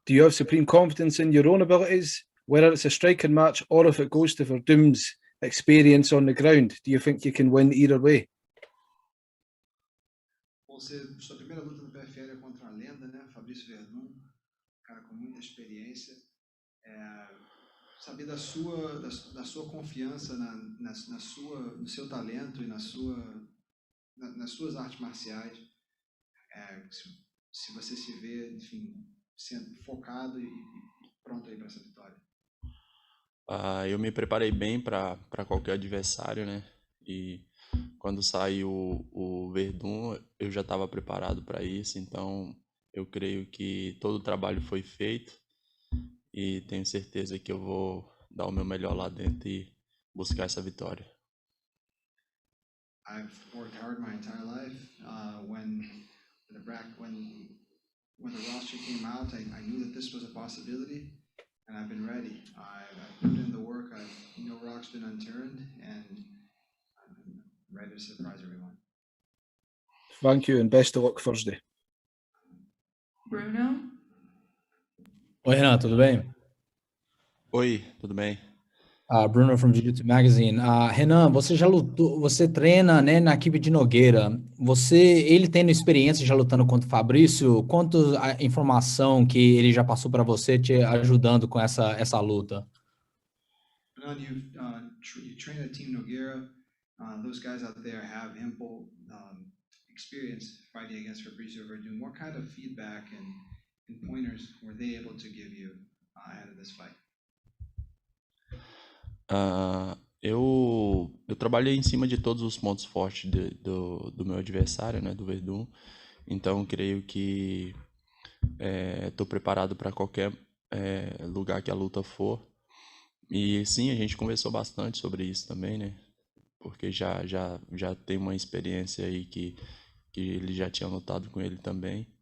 do you have supreme confidence in your own abilities, whether it's a striking match or if it goes to Verdum's experience on the ground? Do you think you can win either way? Sua primeira luta no PFL é contra a lenda, né? Fabricio Werdum, cara com muita experiência. Saber da sua confiança no seu talento e nas suas artes marciais. Se você se vê, enfim, sendo focado e pronto aí para essa vitória. Eu me preparei bem para qualquer adversário, né? E quando saiu o Werdum, eu já estava preparado para isso, então eu creio que todo o trabalho foi feito e tenho certeza que eu vou dar o meu melhor lá dentro e buscar essa vitória. I've worked hard my entire life. When the roster came out, I knew that this was a possibility, and I've been ready. I've put in the work. No rock's been unturned, and I'm ready to surprise everyone. Thank you, and best of luck Thursday. Bruno? Oi, Renan, tudo bem? Oi, tudo bem? Bruno from Jiu-Jitsu Magazine. Renan, você já lutou, você treina, né, na equipe de Nogueira. Ele tendo experiência já lutando contra o Fabricio, quanto a informação que ele já passou para você te ajudando com essa luta? Renan, you train at Team Nogueira. Those guys out there have ample experience fighting against Fabricio Werdum. What kind of feedback and pointers were they able to give you ahead of this fight? Eu trabalhei em cima de todos os pontos fortes do meu adversário, né, do Werdum. Então, creio que estou preparado para qualquer lugar que a luta for. E sim, a gente conversou bastante sobre isso também, né? Porque já tem uma experiência aí que ele já tinha lutado com ele também.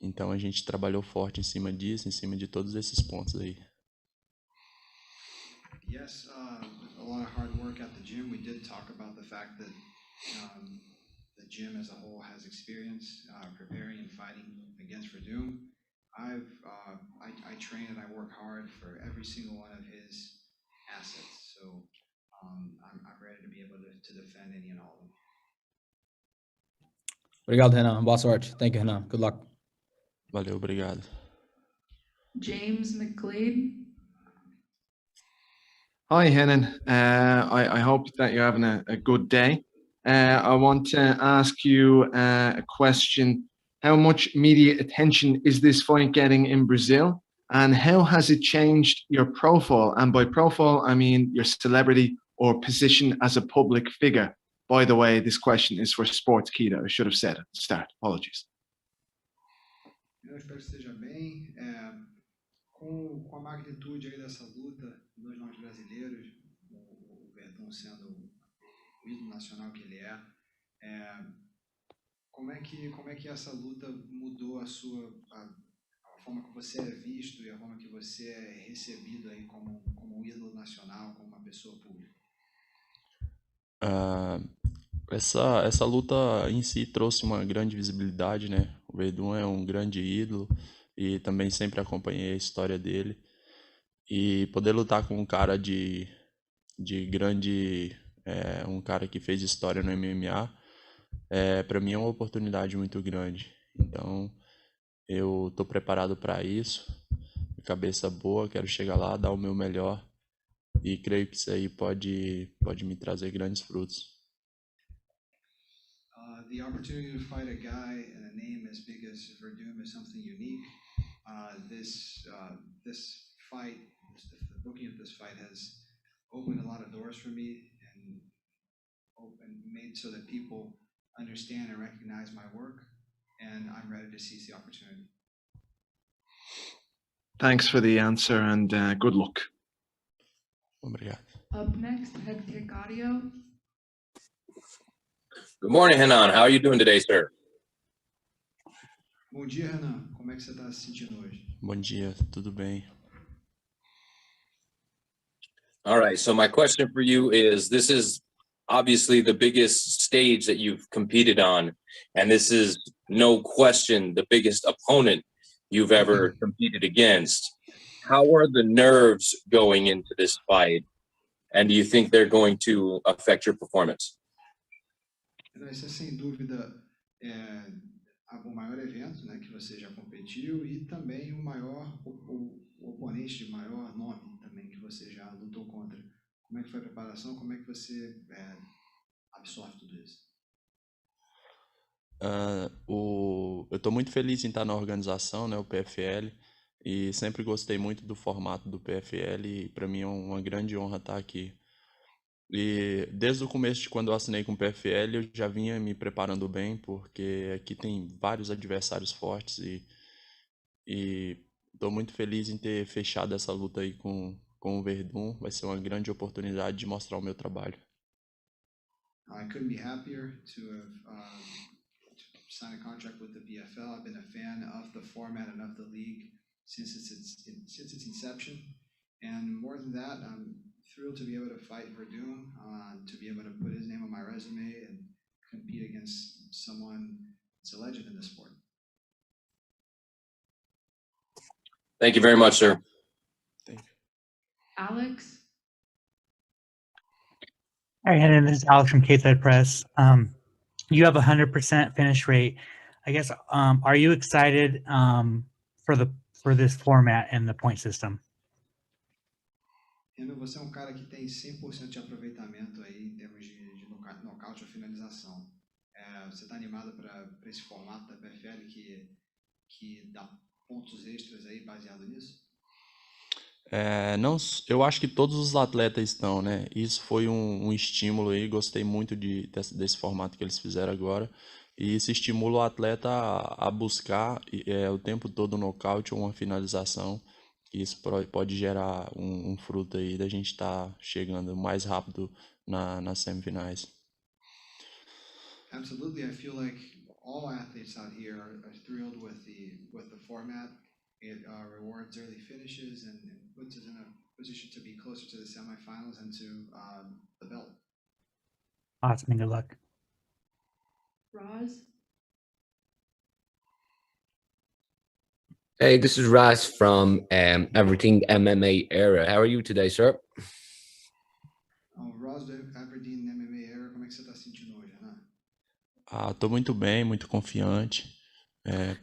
Então, a gente trabalhou forte em cima disso, em cima de todos esses pontos aí. Yes, a lot of hard work at the gym. We did talk about the fact that the gym as a whole has experience preparing and fighting against Werdum. I train and I work hard for every single one of his assets, so I'm ready to be able to defend any and all of them. Obrigado, Renan. Boa sorte. Thank you, Renan. Good luck. Valeu, obrigado. James McGlade. Hi, Renan. I hope that you're having a good day. I want to ask you a question. How much media attention is this fight getting in Brazil? And how has it changed your profile? And by profile, I mean your celebrity or position as a public figure. By the way, this question is for Sports Keto. I should have said at the start. Apologies. Eu espero que esteja bem. Com a magnitude aí dessa luta, dois nomes brasileiros, o Werdum sendo o ídolo nacional que ele como é que essa luta mudou a forma que você é visto e a forma que você é recebido aí como um ídolo nacional, como uma pessoa pública? Essa luta em si trouxe uma grande visibilidade, né? O Werdum é um grande ídolo e também sempre acompanhei a história dele. E poder lutar com um cara de grande, um cara que fez história no MMA, para mim é uma oportunidade muito grande. Então, eu tô preparado para isso, cabeça boa, quero chegar lá, dar o meu melhor e creio que isso aí pode me trazer grandes frutos. The opportunity to fight a guy and a name as big as Werdum is something unique. This fight, the booking of this fight has opened a lot of doors for me and made so that people understand and recognize my work, and I'm ready to seize the opportunity. Thanks for the answer and good luck. Obrigado. Up next, head kick audio. Good morning, Renan. How are you doing today, sir? Bom dia, Renan. Como é que você está se sentindo hoje? Bom dia, tudo bem? All right, so my question for you is, this is obviously the biggest stage that you've competed on, and this is no question the biggest opponent you've ever competed against. How are the nerves going into this fight, and do you think they're going to affect your performance? Esse é sem dúvida o maior evento, né, que você já competiu e também o maior o oponente de maior nome também que você já lutou contra. Como é que foi a preparação? Como é que você absorve tudo isso? Eu estou muito feliz em estar na organização, né, o PFL, e sempre gostei muito do formato do PFL e para mim é uma grande honra estar aqui. E desde o começo de quando eu assinei com o PFL, eu já vinha me preparando bem, porque aqui tem vários adversários fortes e estou muito feliz em ter fechado essa luta aí com o Werdum. Vai ser uma grande oportunidade de mostrar o meu trabalho. I couldn't be happier to have signed a contract with the PFL. I've been a fan of the format and of the league since its inception, and more than that, I'm thrilled to be able to fight Werdum, to be able to put his name on my resume and compete against someone that's a legend in the sport. Thank you very much, sir. Alex? Hi, Renan. This is Alex from KSide Press. You have 100% finish rate. I guess, are you excited for this format and the point system? Renan, você é um cara que tem 100% de aproveitamento aí em termos de nocaute ou finalização. Você está animado para esse formato da PFL que dá pontos extras aí baseado nisso? Não, eu acho que todos os atletas estão, né? Isso foi um estímulo aí, gostei muito desse formato que eles fizeram agora. E isso estimula o atleta a buscar o tempo todo um nocaute ou uma finalização. Isso pode gerar um fruto aí da gente estar chegando mais rápido nas semifinais. Absolutely. I feel like all athletes out here are thrilled with the format. It rewards early finishes and puts us in a position to be closer to the semifinals and to the belt. Awesome, and good luck. Roz? Hey, this is Raz from Everything MMA Era. How are you today, sir? Roz do Aberdeen MMA Era, como é que você está se sentindo hoje, Renan? Tô muito bem, muito confiante,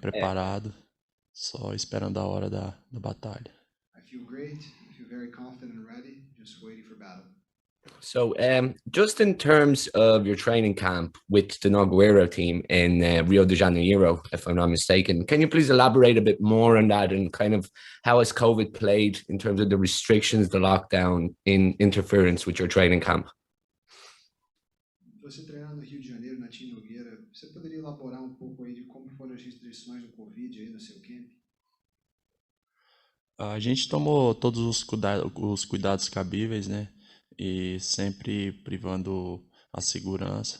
preparado, só esperando a hora da batalha. I feel great. I feel very confident and ready, just waiting for battle. So, just in terms of your training camp with the Nogueira team in Rio de Janeiro, if I'm not mistaken, can you please elaborate a bit more on that and kind of how has COVID played in terms of the restrictions, the lockdown, in interference with your training camp? Você treinando no Rio de Janeiro, na Team Nogueira, você poderia elaborar um pouco aí de como foram as restrições do Covid aí no seu camp? A gente tomou todos os cuidados cabíveis, né? E sempre privando a segurança,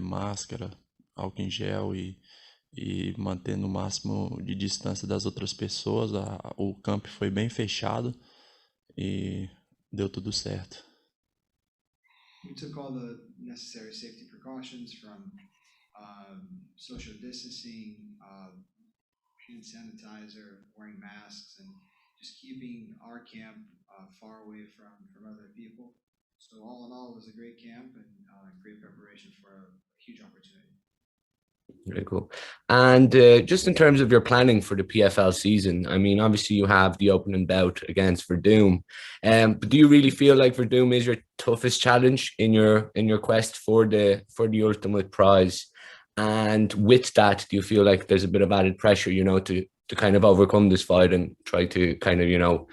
máscara, álcool em gel e mantendo o máximo de distância das outras pessoas. O camp foi bem fechado e deu tudo certo. We took all the necessary safety precautions from social distancing, hand sanitizer, wearing masks, and just keeping our camp far away from other people. So all in all, it was a great camp and great preparation for a huge opportunity. Very cool. And just in terms of your planning for the PFL season, I mean, obviously you have the opening bout against Werdum, but do you really feel like Werdum is your toughest challenge in your quest for the ultimate prize? And with that, do you feel like there's a bit of added pressure, you know, to kind of overcome this fight and try to kind of, you know,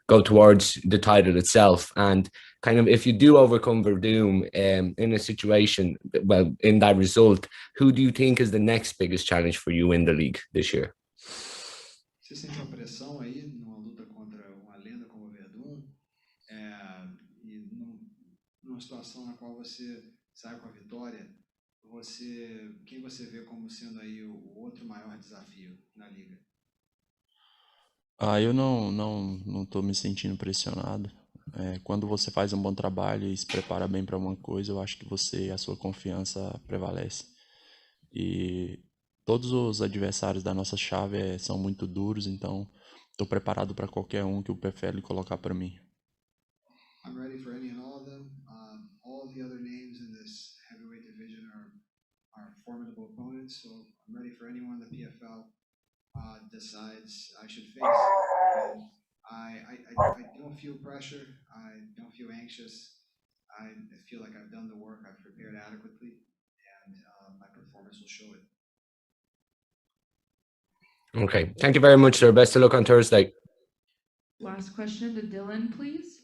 go towards the title itself? And kind of, if you do overcome Werdum in a situation, well, in that result, who do you think is the next biggest challenge for you in the league this year? Você sente uma pressão aí numa luta contra uma lenda como o Werdum, e numa situação na qual você sai com a vitória, quem você vê como sendo aí o outro maior desafio na liga? Eu não tô me sentindo pressionado. Quando você faz um bom trabalho e se prepara bem para uma coisa, eu acho que a sua confiança prevalece. E todos os adversários da nossa chave são muito duros, então estou preparado para qualquer um que o PFL colocar para mim. I'm ready for any and all of them. All the other names in this heavyweight division are formidable opponents, so I'm ready for anyone the PFL decides I should face. And I don't feel pressure. I don't feel anxious. I feel like I've done the work. I've prepared adequately, and my performance will show it. Okay, thank you very much, sir. Best of luck on Thursday. Last question to Dylan, please.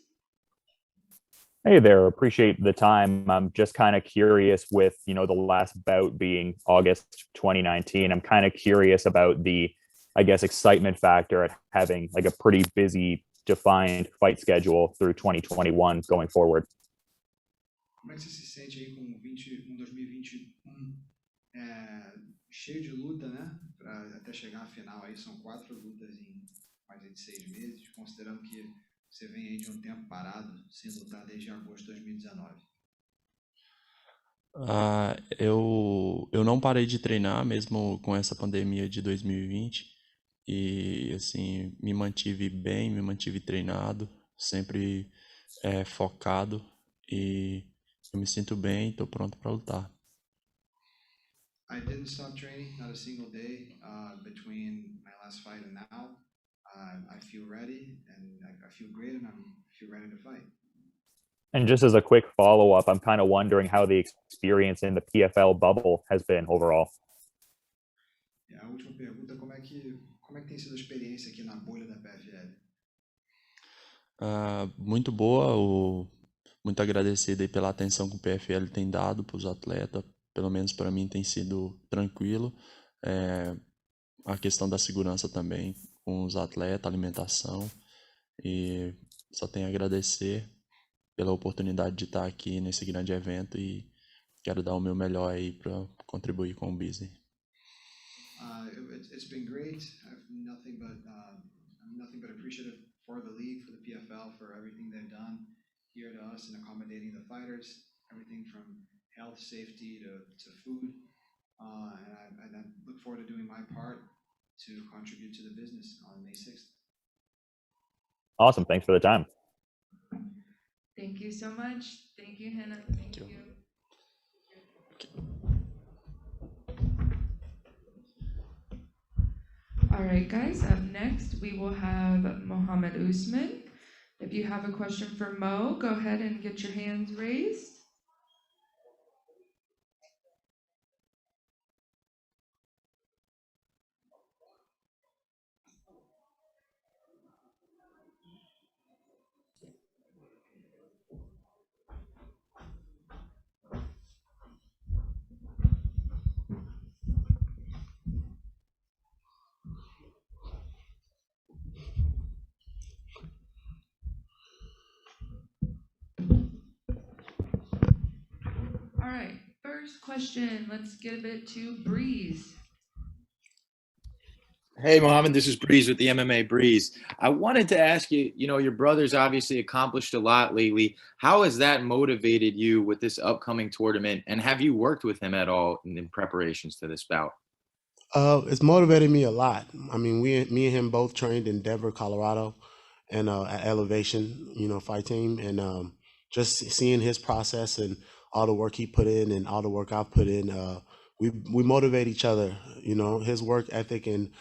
Hey there, appreciate the time. I'm just kind of curious with, you know, the last bout being August 2019. I'm kind of curious about the, I guess, excitement factor at having like a pretty busy, defined fight schedule through 2021 going forward. Como é que você se sente aí com 2021 cheio de luta, né? Para até chegar à final aí, são 4 lutas em mais de 6 meses, considerando que você vem aí de um tempo parado, sem lutar desde agosto de 2019. Eu não parei de treinar mesmo com essa pandemia de 2020 E assim, me mantive bem, me mantive treinado, sempre focado e eu me sinto bem, estou pronto para lutar. I didn't stop training, not a single day between my last fight and now. I feel ready, and I feel great, and I feel ready to fight. And just as a quick follow-up, I'm kind of wondering how the experience in the PFL bubble has been overall. A última pergunta, como é que tem sido a experiência aqui na bolha da PFL? Muito boa, muito agradecido aí pela atenção que o PFL tem dado para os atletas, pelo menos para mim tem sido tranquilo. A questão da segurança também com os atletas, alimentação, e só tenho a agradecer pela oportunidade de estar aqui nesse grande evento e quero dar o meu melhor aí para contribuir com o business. It's been great. I'm nothing but appreciative for the league, for the PFL, for everything they've done here to us and accommodating the fighters, everything from health, safety to food. And I look forward to doing my part to contribute to the business on May 6th. Awesome. Thanks for the time. Thank you so much. Thank you, Hannah. Thank you. All right, guys, up next we will have Mohammed Usman. If you have a question for Mo, go ahead and get your hands raised. All right, first question, let's give it to Breeze. Hey, Mohammed, this is Breeze with the MMA Breeze. I wanted to ask you, your brother's obviously accomplished a lot lately. How has that motivated you with this upcoming tournament? And have you worked with him at all in preparations to this bout? It's motivated me a lot. I mean, me and him both trained in Denver, Colorado, and at Elevation, fight team. And just seeing his process and all the work he put in and all the work I've put in, we motivate each other. His work ethic, and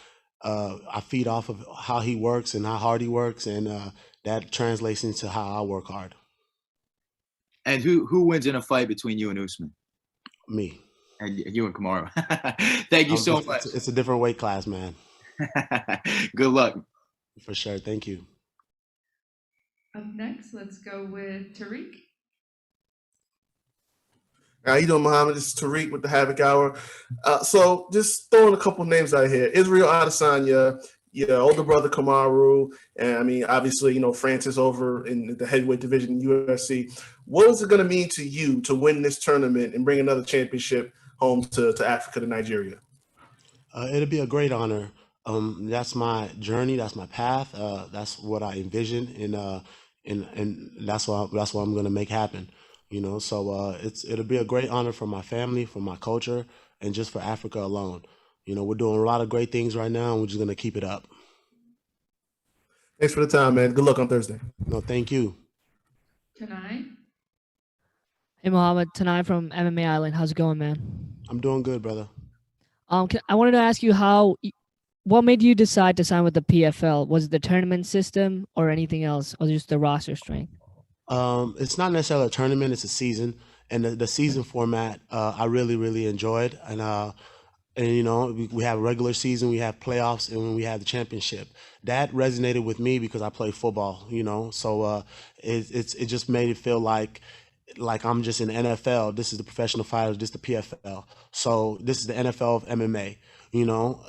I feed off of how he works and how hard he works, and that translates into how I work hard. And who wins in a fight between you and Usman? Me. And you and Kamaru. Thank you so much. It's a different weight class, man. Good luck. For sure. Thank you. Up next, let's go with Tariq. How you doing, Mohammed? This is Tariq with the Havoc Hour. So just throwing a couple names out here. Israel Adesanya, your older brother Kamaru, and I mean, obviously, Francis over in the heavyweight division in UFC. What is it going to mean to you to win this tournament and bring another championship home to Africa, to Nigeria? It'll be a great honor. That's my journey. That's my path. That's what I envision, and that's what I'm going to make happen. So it'll be a great honor for my family, for my culture, and just for Africa alone. We're doing a lot of great things right now, and we're just going to keep it up. Thanks for the time, man. Good luck on Thursday. No, thank you. Tanai. Hey, Mohammed, Tanai from MMA Island. How's it going, man? I'm doing good, brother. I wanted to ask you what made you decide to sign with the PFL? Was it the tournament system or anything else, or just the roster strength? It's not necessarily a tournament; it's a season, and the season format I really, really enjoyed. And we have regular season, we have playoffs, and we have the championship. That resonated with me because I play football. So it just made it feel like I'm just in the NFL. This is the professional fighters. This is the PFL. So this is the NFL of MMA.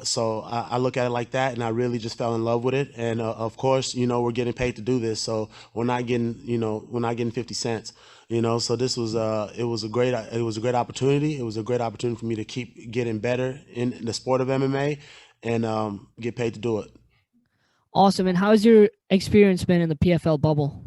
So I look at it like that, and I really just fell in love with it. And of course, we're getting paid to do this, so we're not getting 50 cents. So this was it was a great opportunity. It was a great opportunity for me to keep getting better in the sport of MMA and get paid to do it. Awesome. And how's your experience been in the PFL bubble?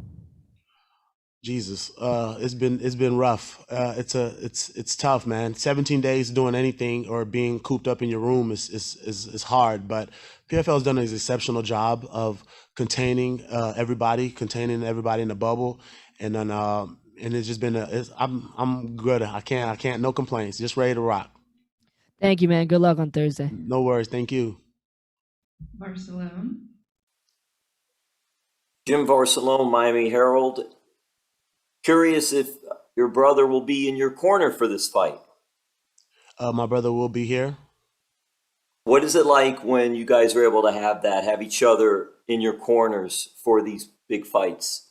Jesus, it's been rough. It's tough, man. 17 days doing anything or being cooped up in your room is hard. But PFL has done an exceptional job of containing everybody in the bubble, and then and it's just been I'm good. I can't no complaints. Just ready to rock. Thank you, man. Good luck on Thursday. No worries. Thank you. Barcelona. Jim Barcelona, Miami Herald. Curious if your brother will be in your corner for this fight. My brother will be here. What is it like when you guys are able to have each other in your corners for these big fights?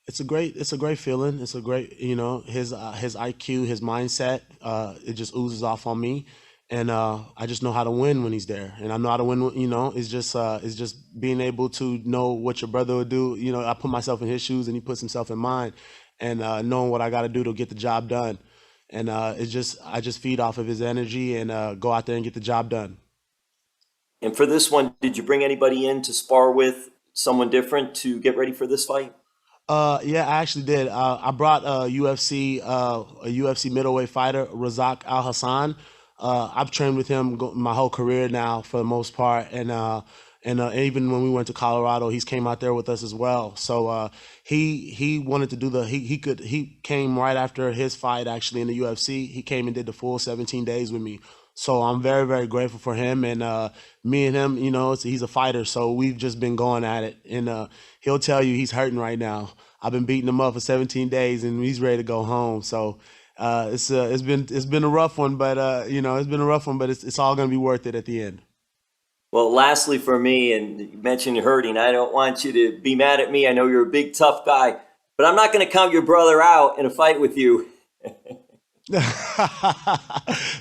It's a great feeling. It's a great, his IQ, his mindset, it just oozes off on me. And I just know how to win when he's there. And I know how to win, it's just being able to know what your brother would do. I put myself in his shoes and he puts himself in mine, and knowing what I got to do to get the job done. And I just feed off of his energy and go out there and get the job done. And for this one, did you bring anybody in to spar with, someone different to get ready for this fight? Yeah, I actually did. I brought a UFC middleweight fighter, Razak Al Hassan. I've trained with him my whole career now, for the most part, and even when we went to Colorado, he's came out there with us as well. So he wanted to do he came right after his fight, actually, in the UFC. He came and did the full 17 days with me. So I'm very, very grateful for him, and me and him, he's a fighter, so we've just been going at it, and he'll tell you he's hurting right now. I've been beating him up for 17 days, and he's ready to go home. So it's been a rough one, but it's all gonna be worth it at the end. Well, lastly for me, and you mentioned hurting, I don't want you to be mad at me. I know you're a big, tough guy, but I'm not going to count your brother out in a fight with you.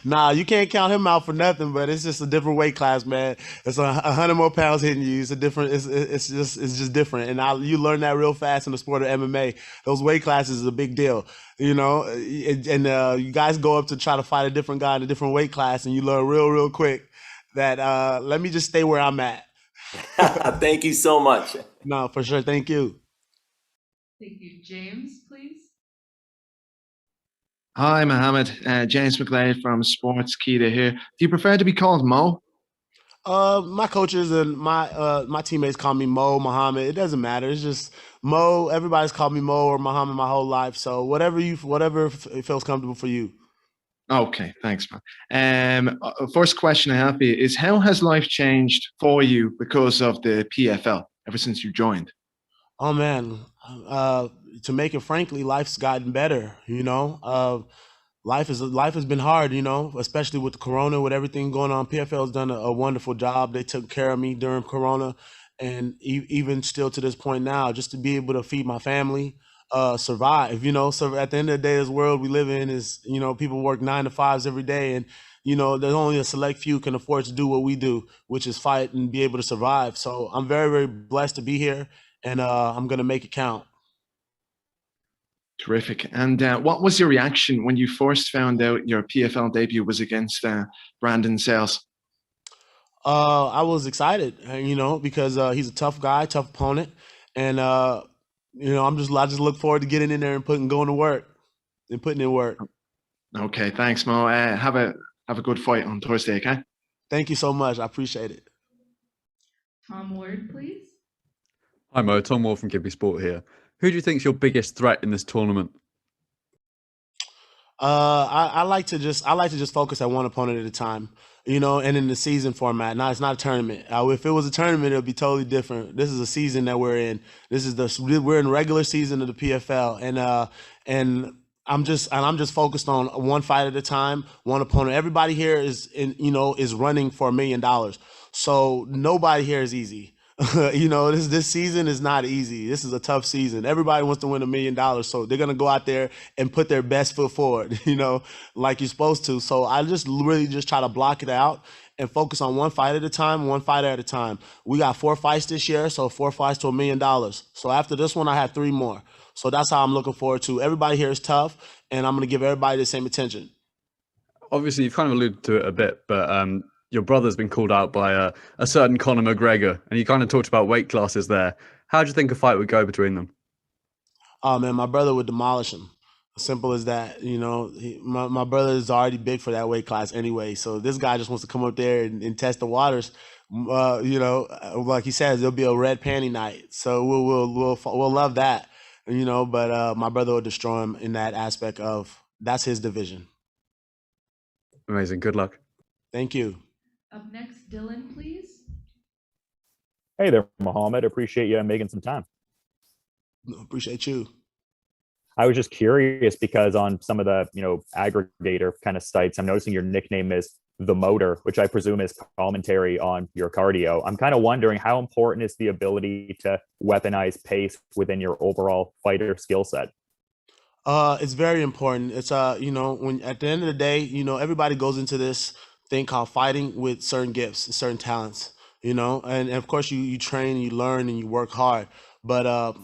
Nah, you can't count him out for nothing, but it's just a different weight class, man. It's 100 more pounds hitting you. It's a different, it's just different. And you learn that real fast in the sport of MMA. Those weight classes is a big deal, and you guys go up to try to fight a different guy in a different weight class, and you learn real quick that let me just stay where I'm at. Thank you so much. No, for sure. Thank you. Thank you. James, please. Hi, Mohammed. James McGlade from Sportskeeda here. Do you prefer to be called Mo? My coaches and my teammates call me Mo, Mohammed. It doesn't matter. It's just Mo. Everybody's called me Mo or Mohammed my whole life. So whatever feels comfortable for you. Okay, thanks, man. First question I have here is, how has life changed for you because of the PFL ever since you joined? Oh man, to make it frankly, life's gotten better. Life has been hard. Especially with the Corona, with everything going on. PFL has done a wonderful job. They took care of me during Corona, and even still to this point now, just to be able to feed my family, survive. So at the end of the day, this world we live in is, people work 9 to 5s every day, and there's only a select few can afford to do what we do, which is fight and be able to survive. So I'm very, very blessed to be here, and I'm gonna make it count. Terrific. And what was your reaction when you first found out your PFL debut was against Brandon Sales? I was excited, because he's a tough guy, tough opponent, and I just look forward to getting in there and putting in work. Okay, thanks, Mo. Have a good fight on Thursday, okay? Thank you so much. I appreciate it. Tom Ward, please. Hi Mo, Tom Ward from Gibby Sport here. Who do you think is your biggest threat in this tournament? I like to just focus at one opponent at a time, and in the season format. Now it's not a tournament. If it was a tournament, it would be totally different. This is a season that we're in. We're in regular season of the PFL, and I'm just focused on one fight at a time, one opponent. Everybody here is running for $1 million, so nobody here is easy. This season is not easy. This is a tough season. Everybody wants to win $1 million, so they're gonna go out there and put their best foot forward, like you're supposed to. So I just really just try to block it out and focus on one fight at a time, one fighter at a time. We got 4 fights this year, so 4 fights to $1 million. So after this one, I have 3 more. So that's how I'm looking forward to. Everybody here is tough, and I'm gonna give everybody the same attention. Obviously, you've kind of alluded to it a bit, but your brother's been called out by a certain Conor McGregor, and you kind of talked about weight classes there. How do you think a fight would go between them? Oh man, my brother would demolish him. Simple as that. You know, my brother is already big for that weight class anyway. So this guy just wants to come up there and test the waters. You know, like he says, there'll be a red panty night. So we'll love that. You know, but my brother will destroy him in that aspect of that's his division. Amazing. Good luck. Thank you. Up next, Dylan, please. Hey there, Mohammed. Appreciate you making some time. Appreciate you. I was just curious because on some of the, aggregator kind of sites, I'm noticing your nickname is The Motor, which I presume is commentary on your cardio. I'm kind of wondering how important is the ability to weaponize pace within your overall fighter skill set? It's very important. It's when at the end of the day, everybody goes into this thing called fighting with certain gifts, certain talents, and of course you train, you learn, and you work hard. But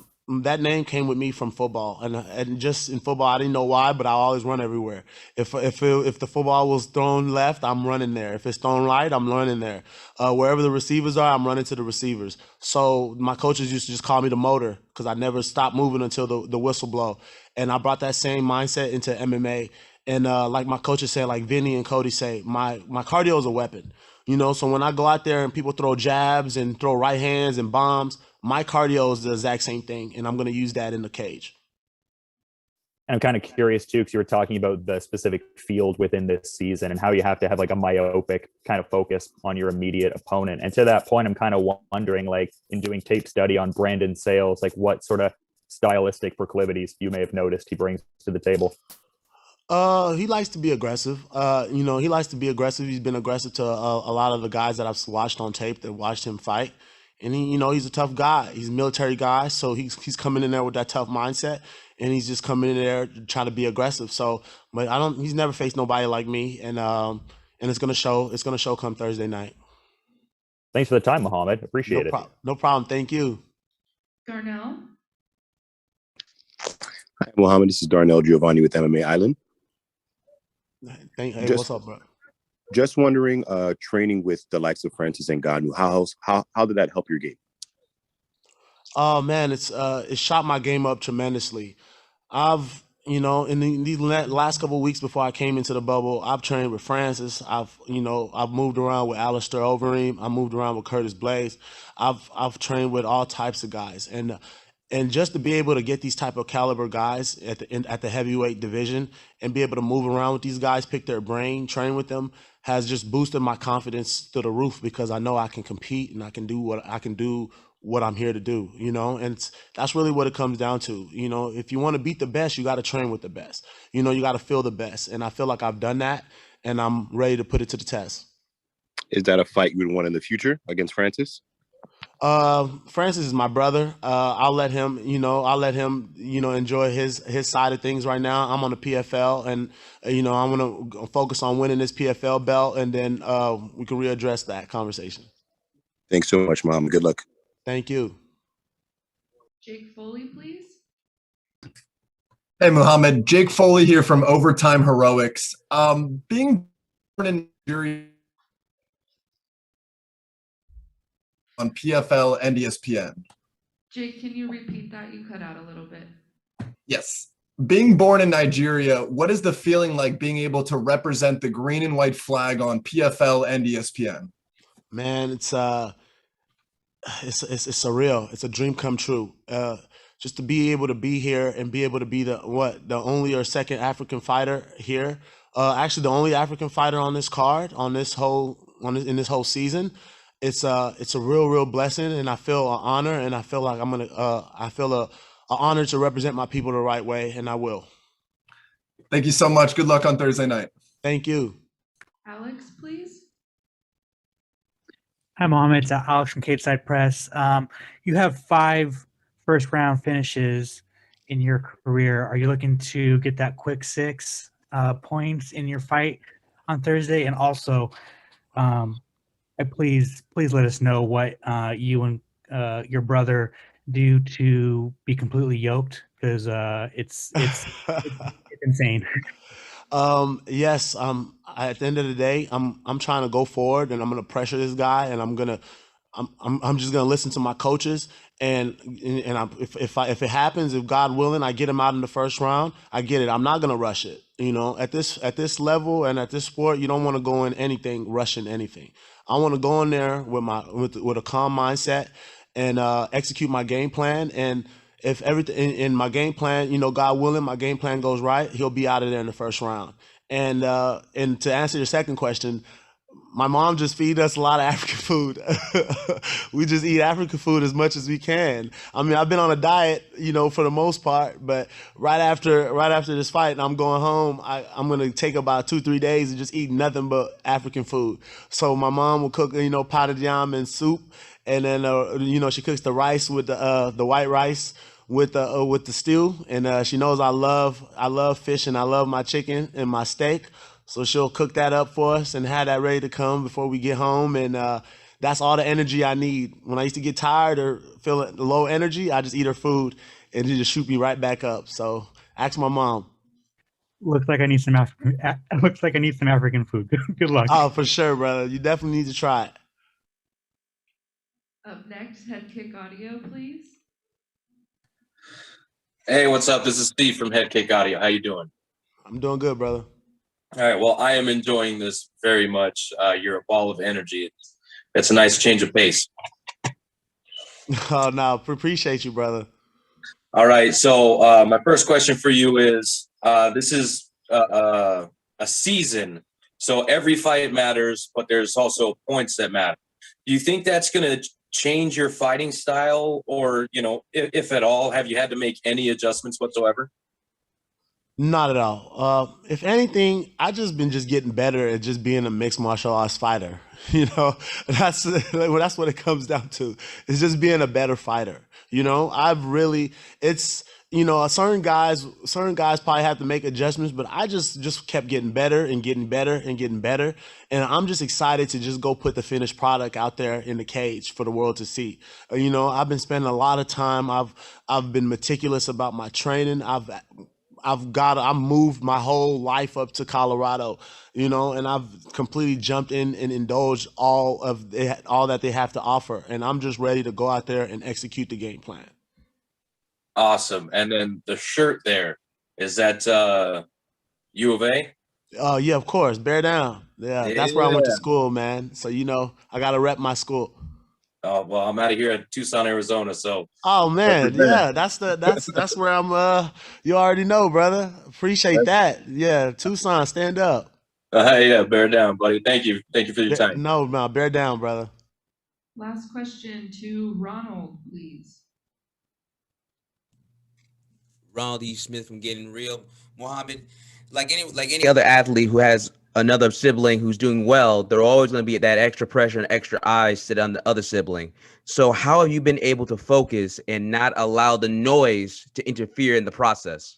that name came with me from football, and just in football, I didn't know why, but I always run everywhere. If the football was thrown left, I'm running there. If it's thrown right, I'm running there. Wherever the receivers are, I'm running to the receivers. So my coaches used to just call me the motor because I never stopped moving until the whistle blow. And I brought that same mindset into MMA. And like my coaches say, like Vinny and Cody say, my cardio is a weapon. So when I go out there and people throw jabs and throw right hands and bombs, my cardio is the exact same thing, and I'm going to use that in the cage. And I'm kind of curious too, because you were talking about the specific field within this season and how you have to have like a myopic kind of focus on your immediate opponent. And to that point, I'm kind of wondering, like in doing tape study on Brandon Sales, like what sort of stylistic proclivities you may have noticed he brings to the table. He likes to be aggressive. He likes to be aggressive. He's been aggressive to a lot of the guys that I've watched on tape that watched him fight. And he's a tough guy. He's a military guy, so he's coming in there with that tough mindset, and he's just coming in there to try to be aggressive. So, but he's never faced nobody like me, and it's gonna show. It's gonna show come Thursday night. Thanks for the time, Mohammed. Appreciate it. No problem. Thank you. Darnell. Hi, Mohammed. This is Darnell Giovanni with MMA Island. Hey, what's up, bro? Just wondering, training with the likes of Francis Ngannou, how did that help your game? Oh man, it shot my game up tremendously. I've in these last couple of weeks before I came into the bubble, I've trained with Francis. I've moved around with Alistair Overeem. I moved around with Curtis Blaze. I've trained with all types of guys, and just to be able to get these type of caliber guys at the heavyweight division and be able to move around with these guys, pick their brain, train with them, has just boosted my confidence to the roof because I know I can compete and I can do what I'm here to do, and that's really what it comes down to. If you want to beat the best, you got to train with the best. You got to feel the best. And I feel like I've done that, and I'm ready to put it to the test. Is that a fight you would want in the future against Francis? Francis is my brother. I'll let him enjoy his side of things right now. I'm on the PFL, and I'm gonna focus on winning this PFL belt, and then we can readdress that conversation. Thanks so much, Mom. Good luck. Thank you. Jake Foley, please. Hey, Mohammed. Jake Foley here from Overtime Heroics. Being born in Nigeria on PFL and ESPN. Jake, can you repeat that? You cut out a little bit. Yes. Being born in Nigeria, what is the feeling like being able to represent the green and white flag on PFL and ESPN? Man, it's surreal. It's a dream come true. Just to be able to be here and be able to be the only or second African fighter here. Actually, the only African fighter on this card in this whole season. It's a real blessing, and I feel an honor, and I feel like I feel an honor to represent my people the right way, and I will. Thank you so much. Good luck on Thursday night. Thank you. Alex, please. Hi, Mohammed. It's Alex from Capeside Press. You have 5 first-round finishes in your career. Are you looking to get that quick 6 points in your fight on Thursday? And also, please let us know what you and your brother do to be completely yoked, because it's insane. Yes. At the end of the day, I'm trying to go forward, and I'm gonna pressure this guy, and I'm gonna I'm just gonna listen to my coaches, and if it happens, if God willing, I get him out in the first round. I get it. I'm not gonna rush it. You know, at this level and at this sport, you don't want to go in anything rushing anything. I want to go in there with a calm mindset and execute my game plan. And if everything in my game plan, you know, God willing, my game plan goes right, he'll be out of there in the first round. And to answer your second question, my mom just feeds us a lot of African food. We just eat African food as much as we can. I mean, I've been on a diet, you know, for the most part, but right after this fight, and I'm going home, I'm gonna take about 2-3 days and just eat nothing but African food. So my mom will cook, you know, potted yam and soup, and then you know, she cooks the rice with the white rice with the stew, and she knows I love fish and I love my chicken and my steak. So she'll cook that up for us and have that ready to come before we get home. And that's all the energy I need. When I used to get tired or feel low energy, I just eat her food and it just shoot me right back up. So ask my mom. Looks like I need some African food. Good luck. Oh, for sure, brother. You definitely need to try it. Up next, Head Kick Audio, please. Hey, what's up? This is Steve from Head Kick Audio. How you doing? I'm doing good, brother. All right. Well, I am enjoying this very much. You're a ball of energy. It's a nice change of pace. Oh, no. Appreciate you, brother. All right. So my first question for you is, this is a season. So every fight matters, but there's also points that matter. Do you think that's going to change your fighting style, or, you know, if at all, have you had to make any adjustments whatsoever? Not at all. If anything, I just been getting better at just being a mixed martial arts fighter. You know, that's what it comes down to. It's just being a better fighter. You know, it's, you know, certain guys probably have to make adjustments, but I just kept getting better and getting better and getting better. And I'm just excited to just go put the finished product out there in the cage for the world to see. You know, I've been spending a lot of time. I've been meticulous about my training. I've moved my whole life up to Colorado, you know, and I've completely jumped in and indulged all that they have to offer. And I'm just ready to go out there and execute the game plan. Awesome. And then the shirt there, is that U of A? Yeah, of course. Bear down. Yeah, that's where I went to school, man. So, you know, I got to rep my school. Oh, well, I'm out of here at Tucson, Arizona. So. Oh man, yeah, that's where I'm. You already know, brother. Appreciate that. Yeah, Tucson, stand up. Yeah, bear down, buddy. Thank you for your time. No, bear down, brother. Last question to Ronald, please. Ronald E. Smith from Getting Real. Mohammed, like any other athlete who has another sibling who's doing well, they're always going to be that extra pressure and extra eyes sit on the other sibling. So how have you been able to focus and not allow the noise to interfere in the process?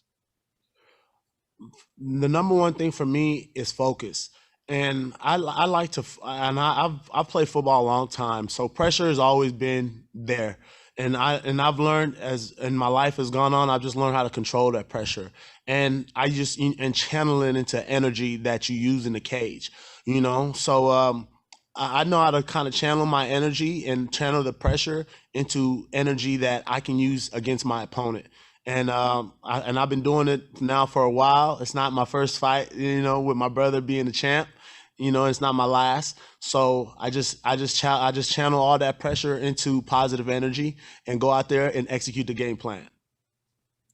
The number one thing for me is focus. And I like to, and I've played football a long time, so pressure has always been there. And I've learned, as in my life has gone on, I've just learned how to control that pressure. And and channel it into energy that you use in the cage, you know? So I know how to kind of channel my energy and channel the pressure into energy that I can use against my opponent. And I've been doing it now for a while. It's not my first fight, you know, with my brother being the champ. You know, it's not my last. So I just channel all that pressure into positive energy and go out there and execute the game plan.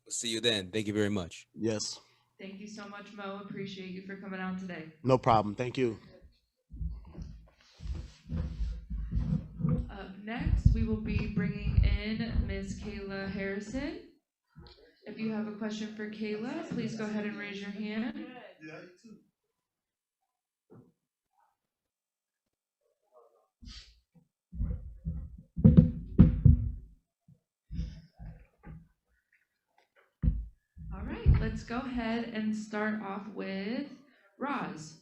We'll see you then. Thank you very much. Yes. Thank you so much, Mo. Appreciate you for coming out today. No problem. Thank you. Up next, we will be bringing in Miss Kayla Harrison. If you have a question for Kayla, please go ahead and raise your hand. All right, let's go ahead and start off with Roz.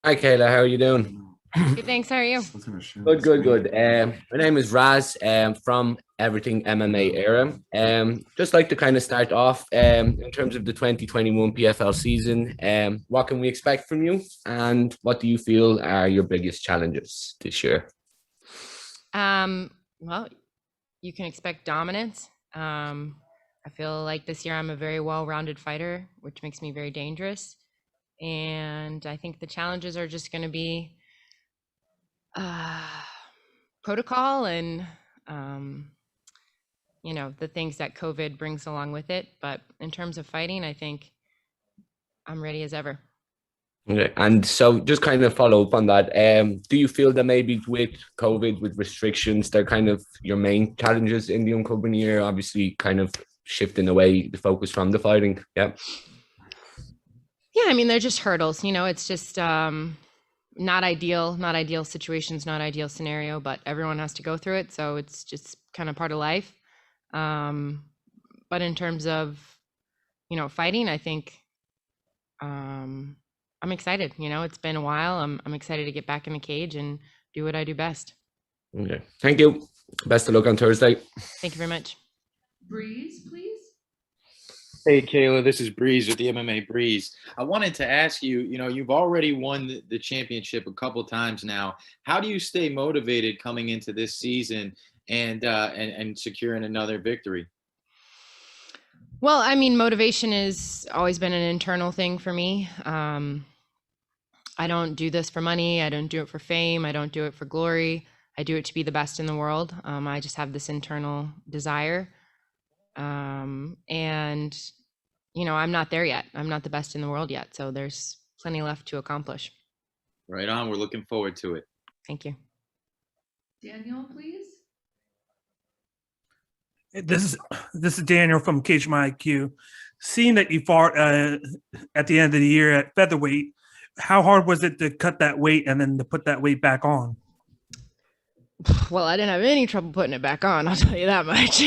Hi, Kayla. How are you doing? Good, thanks. How are you? Good, good, good. My name is Raz, from Everything MMA Era. Just like to kind of start off in terms of the 2021 PFL season. What can we expect from you, and what do you feel are your biggest challenges this year? Well, you can expect dominance. I feel like this year I'm a very well-rounded fighter, which makes me very dangerous. And I think the challenges are just going to be protocol and the things that COVID brings along with it. But in terms of fighting, I think I'm ready as ever. Okay, and so just kind of follow up on that. Do you feel that maybe with COVID, with restrictions, they're kind of your main challenges in the upcoming year? Obviously, kind of shifting away the focus from the fighting. Yeah. Yeah, I mean, they're just hurdles. It's just not ideal situations, not ideal scenario, but everyone has to go through it. So it's just kind of part of life. But in terms of, fighting, I think I'm excited. It's been a while. I'm excited to get back in the cage and do what I do best. Okay. Thank you. Best of luck on Thursday. Thank you very much. Breeze, please. Hey, Kayla, this is Breeze with the MMA Breeze. I wanted to ask you, you've already won the championship a couple times now. How do you stay motivated coming into this season and securing another victory? Well, I mean, motivation has always been an internal thing for me. I don't do this for money. I don't do it for fame. I don't do it for glory. I do it to be the best in the world. I just have this internal desire. And I'm not there yet. I'm not the best in the world yet. So there's plenty left to accomplish. Right on. We're looking forward to it. Thank you. Daniel, please. This is Daniel from Cage My IQ. Seeing that you fought at the end of the year at featherweight, how hard was it to cut that weight and then to put that weight back on? Well, I didn't have any trouble putting it back on, I'll tell you that much.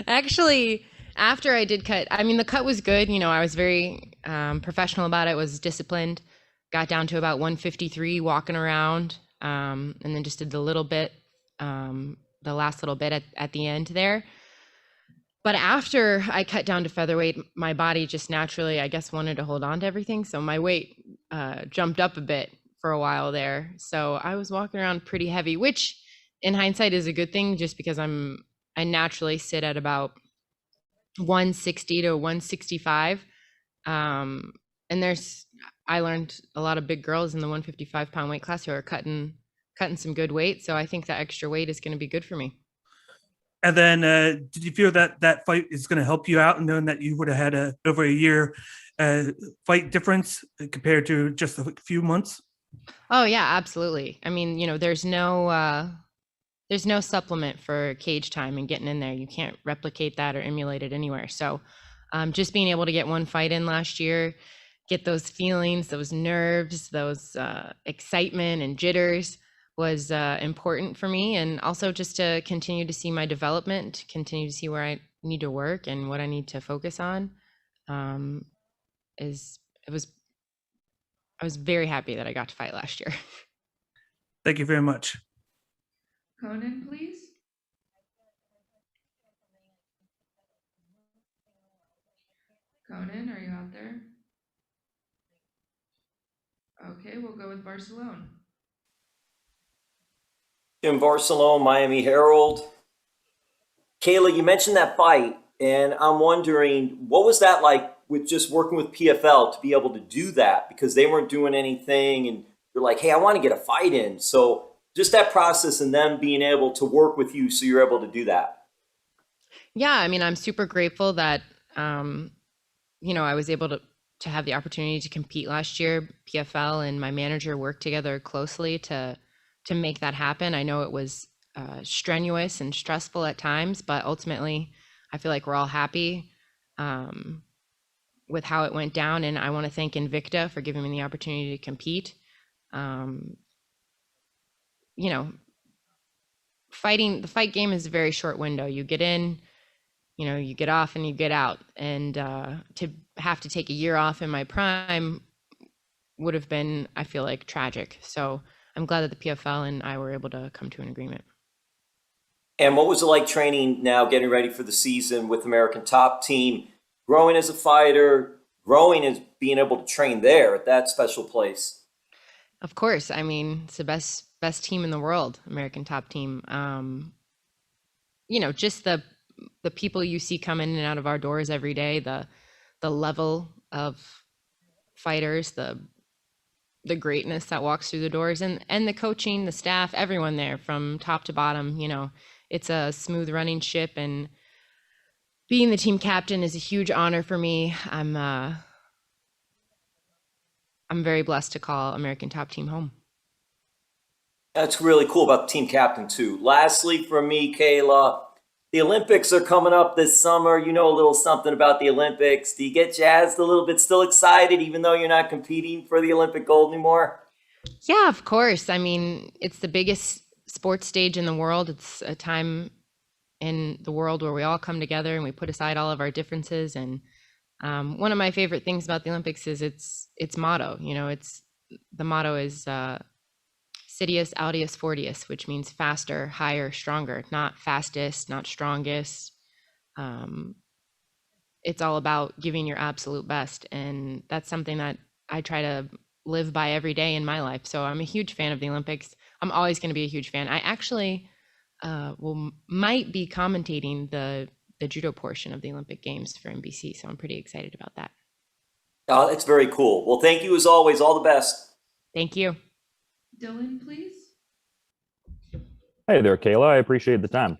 Actually, after I did cut, I mean, the cut was good. I was very professional about it, was disciplined, got down to about 153 walking around, and then just did the little bit, the last little bit at the end there. But after I cut down to featherweight, my body just naturally, I guess, wanted to hold on to everything. So my weight jumped up a bit for a while there. So I was walking around pretty heavy, which in hindsight is a good thing, just because I naturally sit at about 160 to 165. And I learned a lot of big girls in the 155-pound weight class who are cutting some good weight. So I think that extra weight is going to be good for me. And then did you feel that fight is going to help you out, knowing that you would have had over a year fight difference compared to just a few months? Oh yeah, absolutely. I mean, there's no supplement for cage time and getting in there. You can't replicate that or emulate it anywhere. So just being able to get one fight in last year, get those feelings, those nerves, those excitement and jitters was important for me. And also just to continue to see my development, continue to see where I need to work and what I need to focus on. I was very happy that I got to fight last year. Thank you very much. Conan, please. Conan, are you out there? Okay, we'll go with Barcelona. In Barcelona, Miami Herald. Kayla, you mentioned that fight, and I'm wondering, what was that like with just working with PFL to be able to do that? Because they weren't doing anything, and you're like, hey, I want to get a fight in. So just that process and them being able to work with you so you're able to do that. Yeah, I mean, I'm super grateful that, I was able to have the opportunity to compete last year. PFL and my manager worked together closely to make that happen. I know it was strenuous and stressful at times, but ultimately I feel like we're all happy with how it went down. And I want to thank Invicta for giving me the opportunity to compete. The fight game is a very short window. You get in, you get off and you get out. And to have to take a year off in my prime would have been, I feel like, tragic. So I'm glad that the PFL and I were able to come to an agreement. And what was it like training now, getting ready for the season with American Top Team, growing as a fighter, growing as being able to train there at that special place? Of course. I mean, it's the best team in the world, American Top Team. You know, just the people you see come in and out of our doors every day, the level of fighters, the greatness that walks through the doors, and the coaching, the staff, everyone there from top to bottom. You know, it's a smooth running ship, and being the team captain is a huge honor for me. I'm very blessed to call American Top Team home. That's really cool about the team captain too. Lastly, for me, Kayla, the Olympics are coming up this summer. You know a little something about the Olympics. Do you get jazzed a little bit, still excited, even though you're not competing for the Olympic gold anymore? Yeah, of course. I mean, it's the biggest sports stage in the world. It's a time in the world where we all come together and we put aside all of our differences. And one of my favorite things about the Olympics is its motto. You know, the motto is Sidious, Audius, Fortius, which means faster, higher, stronger, not fastest, not strongest. It's all about giving your absolute best. And that's something that I try to live by every day in my life. So I'm a huge fan of the Olympics. I'm always going to be a huge fan. I actually might be commentating the judo portion of the Olympic Games for NBC. So I'm pretty excited about that. Oh, that's very cool. Well, thank you as always. All the best. Thank you. Dylan, please. Hey there, Kayla. I appreciate the time.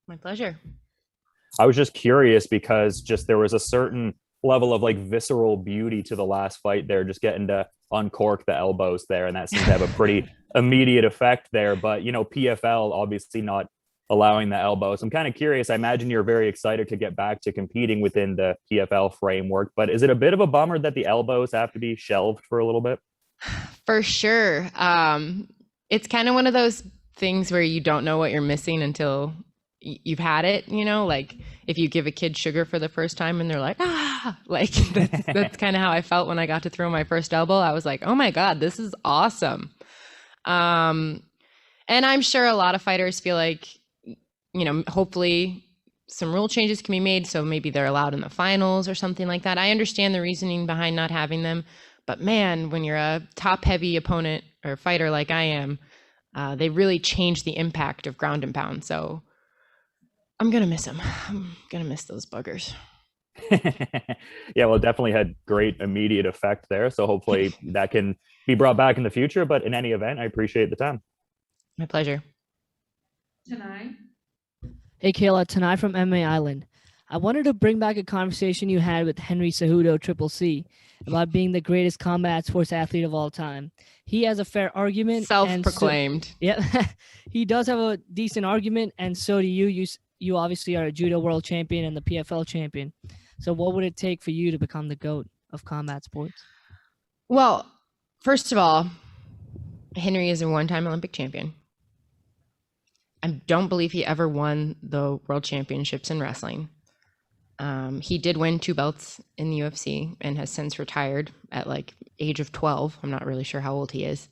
My pleasure. I was just curious because just there was a certain level of like visceral beauty to the last fight there, just getting to uncork the elbows there. And that seemed to have a pretty immediate effect there. But, you know, PFL obviously not allowing the elbows. I'm kind of curious. I imagine you're very excited to get back to competing within the PFL framework. But is it a bit of a bummer that the elbows have to be shelved for a little bit? For sure. It's kind of one of those things where you don't know what you're missing until you've had it, you know, like if you give a kid sugar for the first time and they're like, like that's kind of how I felt when I got to throw my first elbow. I was like, oh my God, this is awesome. And I'm sure a lot of fighters feel like, you know, hopefully some rule changes can be made. So maybe they're allowed in the finals or something like that. I understand the reasoning behind not having them. But man, when you're a top-heavy opponent or fighter like I am, they really change the impact of ground and pound. So I'm going to miss them. I'm going to miss those buggers. Yeah, well, definitely had great immediate effect there. So hopefully that can be brought back in the future. But in any event, I appreciate the time. My pleasure. Tanai. Hey, Kayla, Tanai from MMA Island. I wanted to bring back a conversation you had with Henry Cejudo, Triple C, about being the greatest combat sports athlete of all time. He has a fair argument. Self-proclaimed. Yeah, he does have a decent argument, and so do you. You obviously are a judo world champion and the PFL champion. So what would it take for you to become the GOAT of combat sports? Well, first of all, Henry is a one-time Olympic champion. I don't believe he ever won the world championships in wrestling. He did win 2 belts in the UFC and has since retired at like age of 12. I'm not really sure how old he is.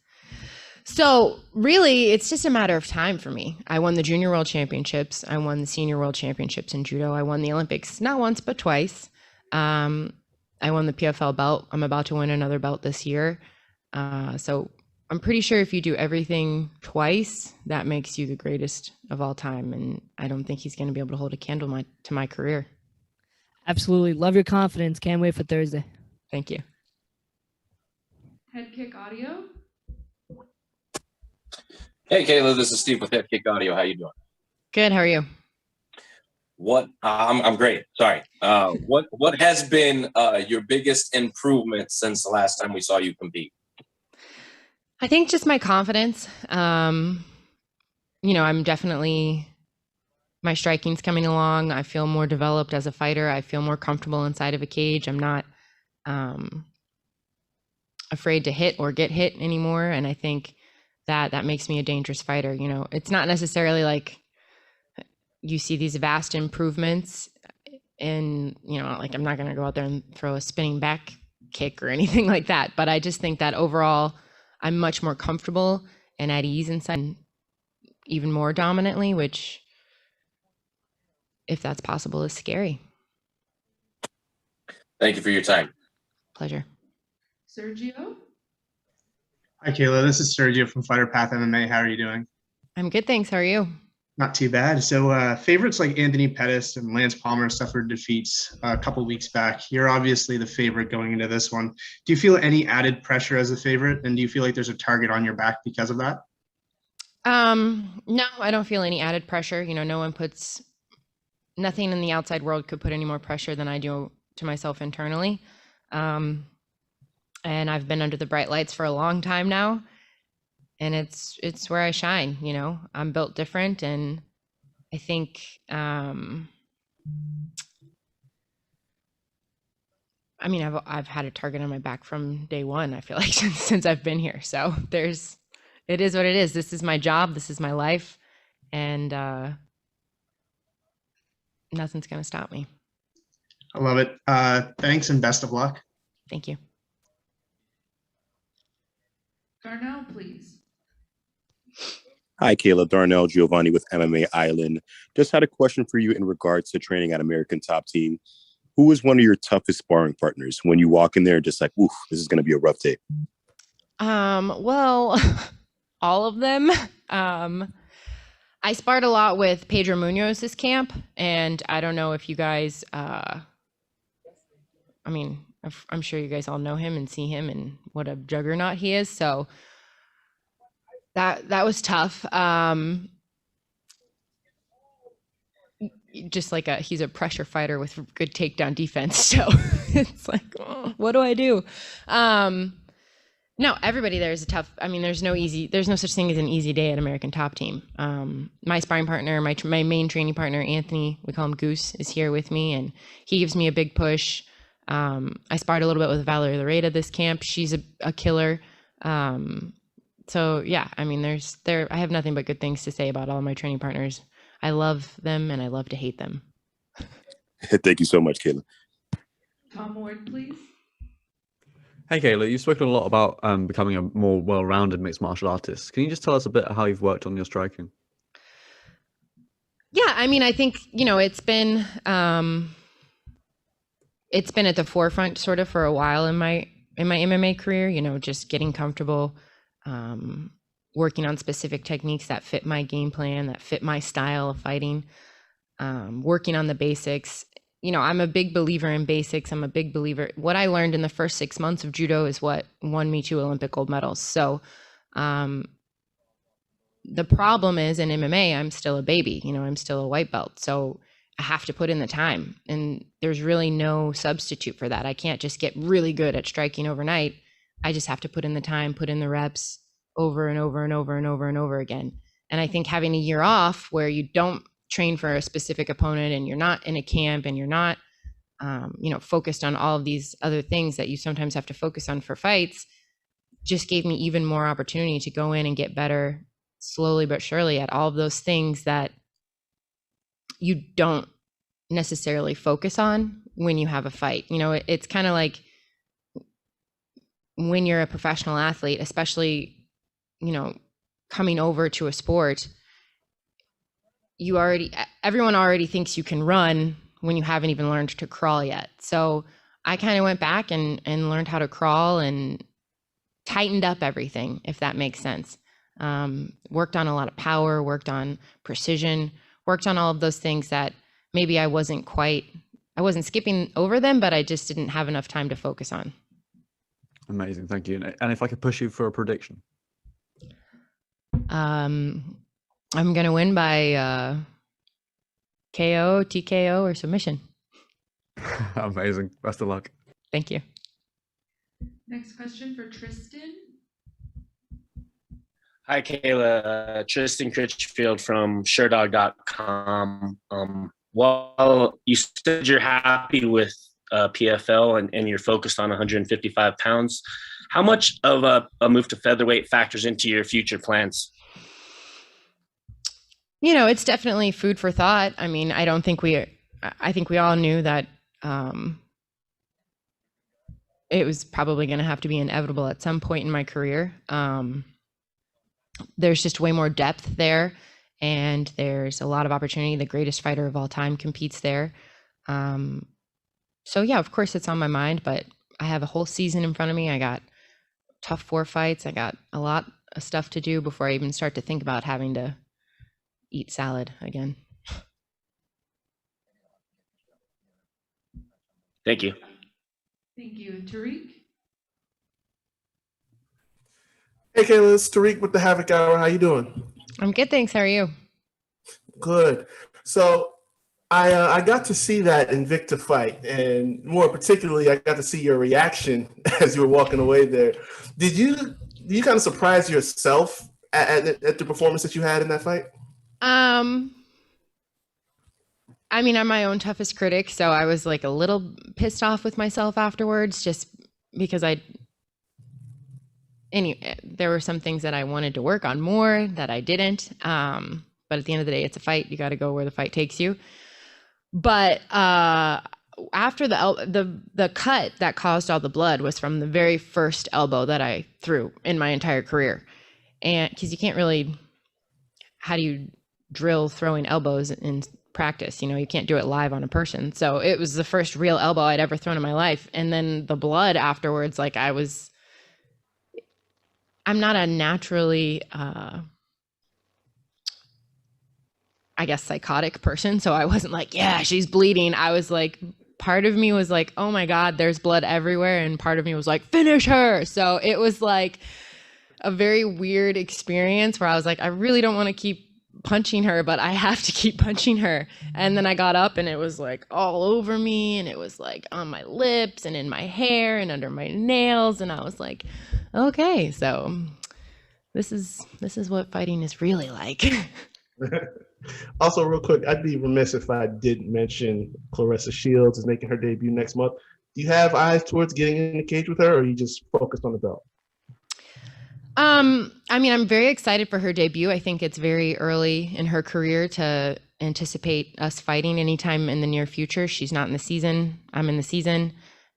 So really, it's just a matter of time for me. I won the junior world championships. I won the senior world championships in judo. I won the Olympics, not once, but twice. I won the PFL belt. I'm about to win another belt this year. So I'm pretty sure if you do everything twice, that makes you the greatest of all time. And I don't think he's going to be able to hold a candle to my career. Absolutely. Love your confidence. Can't wait for Thursday. Thank you. Head Kick Audio. Hey, Kayla, this is Steve with Head Kick Audio. How you doing? Good. How are you? What? I'm great. Sorry. What has been your biggest improvement since the last time we saw you compete? I think just my confidence. You know, I'm definitely, my striking's coming along. I feel more developed as a fighter. I feel more comfortable inside of a cage. I'm not afraid to hit or get hit anymore. And I think that makes me a dangerous fighter. You know, it's not necessarily like you see these vast improvements and, you know, like I'm not going to go out there and throw a spinning back kick or anything like that. But I just think that overall, I'm much more comfortable and at ease inside, even more dominantly, which, if that's possible, is scary. Thank you for your time. Pleasure. Sergio? Hi, Kayla. This is Sergio from Fighter Path MMA. How are you doing? I'm good, thanks. How are you? Not too bad. So favorites like Anthony Pettis and Lance Palmer suffered defeats a couple weeks back. You're obviously the favorite going into this one. Do you feel any added pressure as a favorite? And do you feel like there's a target on your back because of that? No, I don't feel any added pressure. You know, nothing in the outside world could put any more pressure than I do to myself internally. And I've been under the bright lights for a long time now. And it's where I shine, you know. I'm built different, and I think I mean, I've had a target on my back from day one, I feel like, since I've been here. So it is what it is. This is my job, this is my life, and nothing's gonna stop me. I love it. Thanks and best of luck. Thank you. Darnell, please. Hi, Kayla. Darnell Giovanni with MMA Island. Just had a question for you in regards to training at American Top Team. Who is one of your toughest sparring partners when you walk in there just like, oof, this is going to be a rough day? Well, all of them. I sparred a lot with Pedro Munoz this camp, and I don't know if you guys, I mean, I'm sure you guys all know him and see him and what a juggernaut he is. So that was tough. Just like he's a pressure fighter with good takedown defense. So it's like, oh, what do I do? No, everybody there is I mean, there's no such thing as an easy day at American Top Team. My sparring partner, my main training partner, Anthony, we call him Goose, is here with me, and he gives me a big push. I sparred a little bit with Valerie Lareda this camp. She's a killer. So yeah, I mean, I have nothing but good things to say about all my training partners. I love them and I love to hate them. Thank you so much, Kayla. Tom Ward, please. Hey, Kayla, you've spoken a lot about becoming a more well-rounded mixed martial artist. Can you just tell us a bit how you've worked on your striking? Yeah, I mean, I think, you know, it's been at the forefront sort of for a while in my MMA career, you know, just getting comfortable, working on specific techniques that fit my game plan, that fit my style of fighting, working on the basics. You know, I'm a big believer in basics. I'm a big believer. What I learned in the first 6 months of judo is what won me 2 Olympic gold medals. So the problem is in MMA, I'm still a baby, you know, I'm still a white belt. So I have to put in the time, and there's really no substitute for that. I can't just get really good at striking overnight. I just have to put in the time, put in the reps over and over and over and over and over again. And I think having a year off where you don't train for a specific opponent and you're not in a camp and you're not, you know, focused on all of these other things that you sometimes have to focus on for fights, just gave me even more opportunity to go in and get better slowly but surely at all of those things that you don't necessarily focus on when you have a fight. You know, it's kind of like when you're a professional athlete, especially, you know, coming over to a sport, everyone already thinks you can run when you haven't even learned to crawl yet. So I kind of went back and learned how to crawl and tightened up everything, if that makes sense. Worked on a lot of power, worked on precision, worked on all of those things that maybe I wasn't skipping over them, but I just didn't have enough time to focus on. Amazing, thank you. And if I could push you for a prediction? I'm going to win by KO, TKO, or submission. Amazing. Best of luck. Thank you. Next question for Tristan. Hi, Kayla. Tristan Critchfield from SureDog.com. Well, you said you're happy with PFL and you're focused on 155 pounds. How much of a move to featherweight factors into your future plans? You know, it's definitely food for thought. I mean, I think we all knew that it was probably going to have to be inevitable at some point in my career. There's just way more depth there, and there's a lot of opportunity. The greatest fighter of all time competes there. So yeah, of course it's on my mind, but I have a whole season in front of me. I got tough 4 fights. I got a lot of stuff to do before I even start to think about having to eat salad again. Thank you. Thank you. Tariq? Hey, Kayla, it's Tariq with the Havoc Hour. How you doing? I'm good, thanks. How are you? Good. So I got to see that Invicta fight, and more particularly, I got to see your reaction as you were walking away there. Did you kind of surprise yourself at the performance that you had in that fight? I mean, I'm my own toughest critic, so I was like a little pissed off with myself afterwards, just because there were some things that I wanted to work on more that I didn't. But at the end of the day, it's a fight. You got to go where the fight takes you. But after the cut that caused all the blood was from the very first elbow that I threw in my entire career. And because you can't really, how do you drill throwing elbows in practice? You know, you can't do it live on a person. So it was the first real elbow I'd ever thrown in my life. And then the blood afterwards, like I'm not a naturally, I guess, psychotic person. So I wasn't like, yeah, she's bleeding. I was like, part of me was like, oh my God, there's blood everywhere. And part of me was like, finish her. So it was like a very weird experience where I was like, I really don't want to keep punching her, but I have to keep punching her. And then I got up and it was like all over me, and it was like on my lips and in my hair and under my nails. And I was like, okay, so this is what fighting is really like. Also, real quick, I'd be remiss if I didn't mention Claressa Shields is making her debut next month. Do you have eyes towards getting in the cage with her, or are you just focused on the belt? I mean, I'm very excited for her debut. I think it's very early in her career to anticipate us fighting anytime in the near future. She's not in the season. I'm in the season.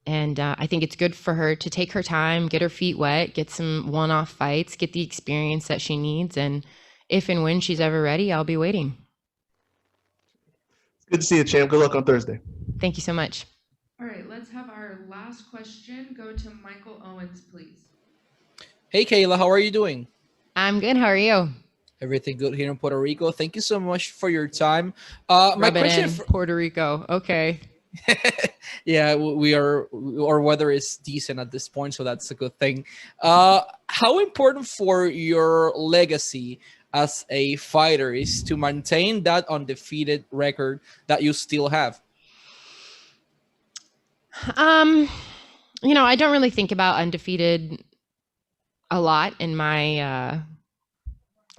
And I think it's good for her to take her time, get her feet wet, get some one-off fights, get the experience that she needs. And if and when she's ever ready, I'll be waiting. It's good to see you, champ. Good luck on Thursday. Thank you so much. All right, let's have our last question go to Michael Owens, please. Hey, Kayla, how are you doing? I'm good. How are you? Everything good here in Puerto Rico. Thank you so much for your time. My question for Puerto Rico. Okay. Yeah, our weather is decent at this point, so that's a good thing. How important for your legacy as a fighter is to maintain that undefeated record that you still have? You know, I don't really think about undefeated a lot in my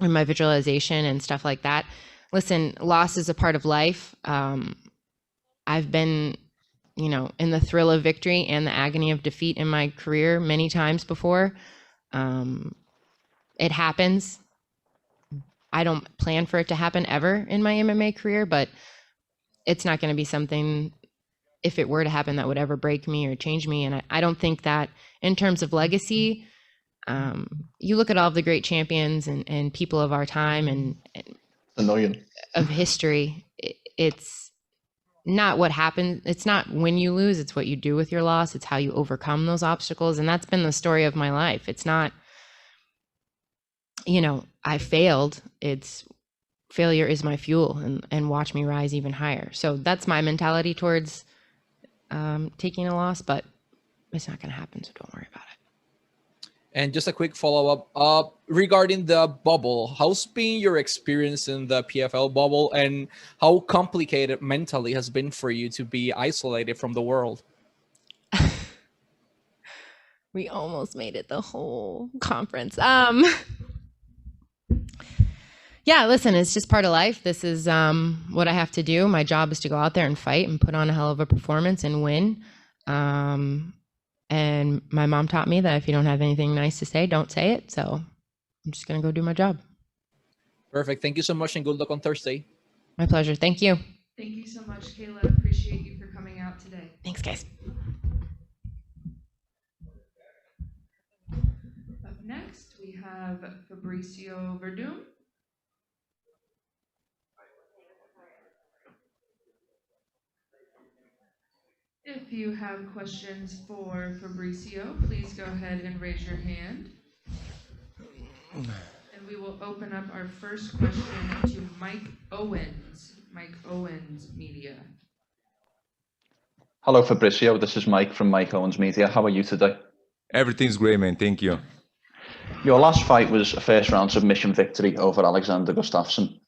visualization and stuff like that. Listen, loss is a part of life. I've been, you know, in the thrill of victory and the agony of defeat in my career many times before. It happens. I don't plan for it to happen ever in my MMA career, but it's not going to be something, if it were to happen, that would ever break me or change me. And I don't think that in terms of legacy, you look at all of the great champions and people of our time and of history, it's not what happened. It's not when you lose, it's what you do with your loss. It's how you overcome those obstacles. And that's been the story of my life. It's not, you know, I failed. It's failure is my fuel, and watch me rise even higher. So that's my mentality towards taking a loss, but it's not going to happen. So don't worry about it. And just a quick follow-up regarding the bubble. How's been your experience in the PFL bubble, and how complicated mentally has been for you to be isolated from the world? We almost made it the whole conference. Yeah, listen, it's just part of life. This is what I have to do. My job is to go out there and fight and put on a hell of a performance and win. And my mom taught me that if you don't have anything nice to say, don't say it. So I'm just going to go do my job. Perfect. Thank you so much, and good luck on Thursday. My pleasure. Thank you. Thank you so much, Kayla. Appreciate you for coming out today. Thanks, guys. we have Fabricio Werdum. If you have questions for Fabricio, please go ahead and raise your hand. And we will open up our first question to Mike Owens, Media. Hello, Fabricio. This is Mike from Mike Owens Media. How are you today? Everything's great, man. Thank you. Your last fight was a first round submission victory over Alexander Gustafsson.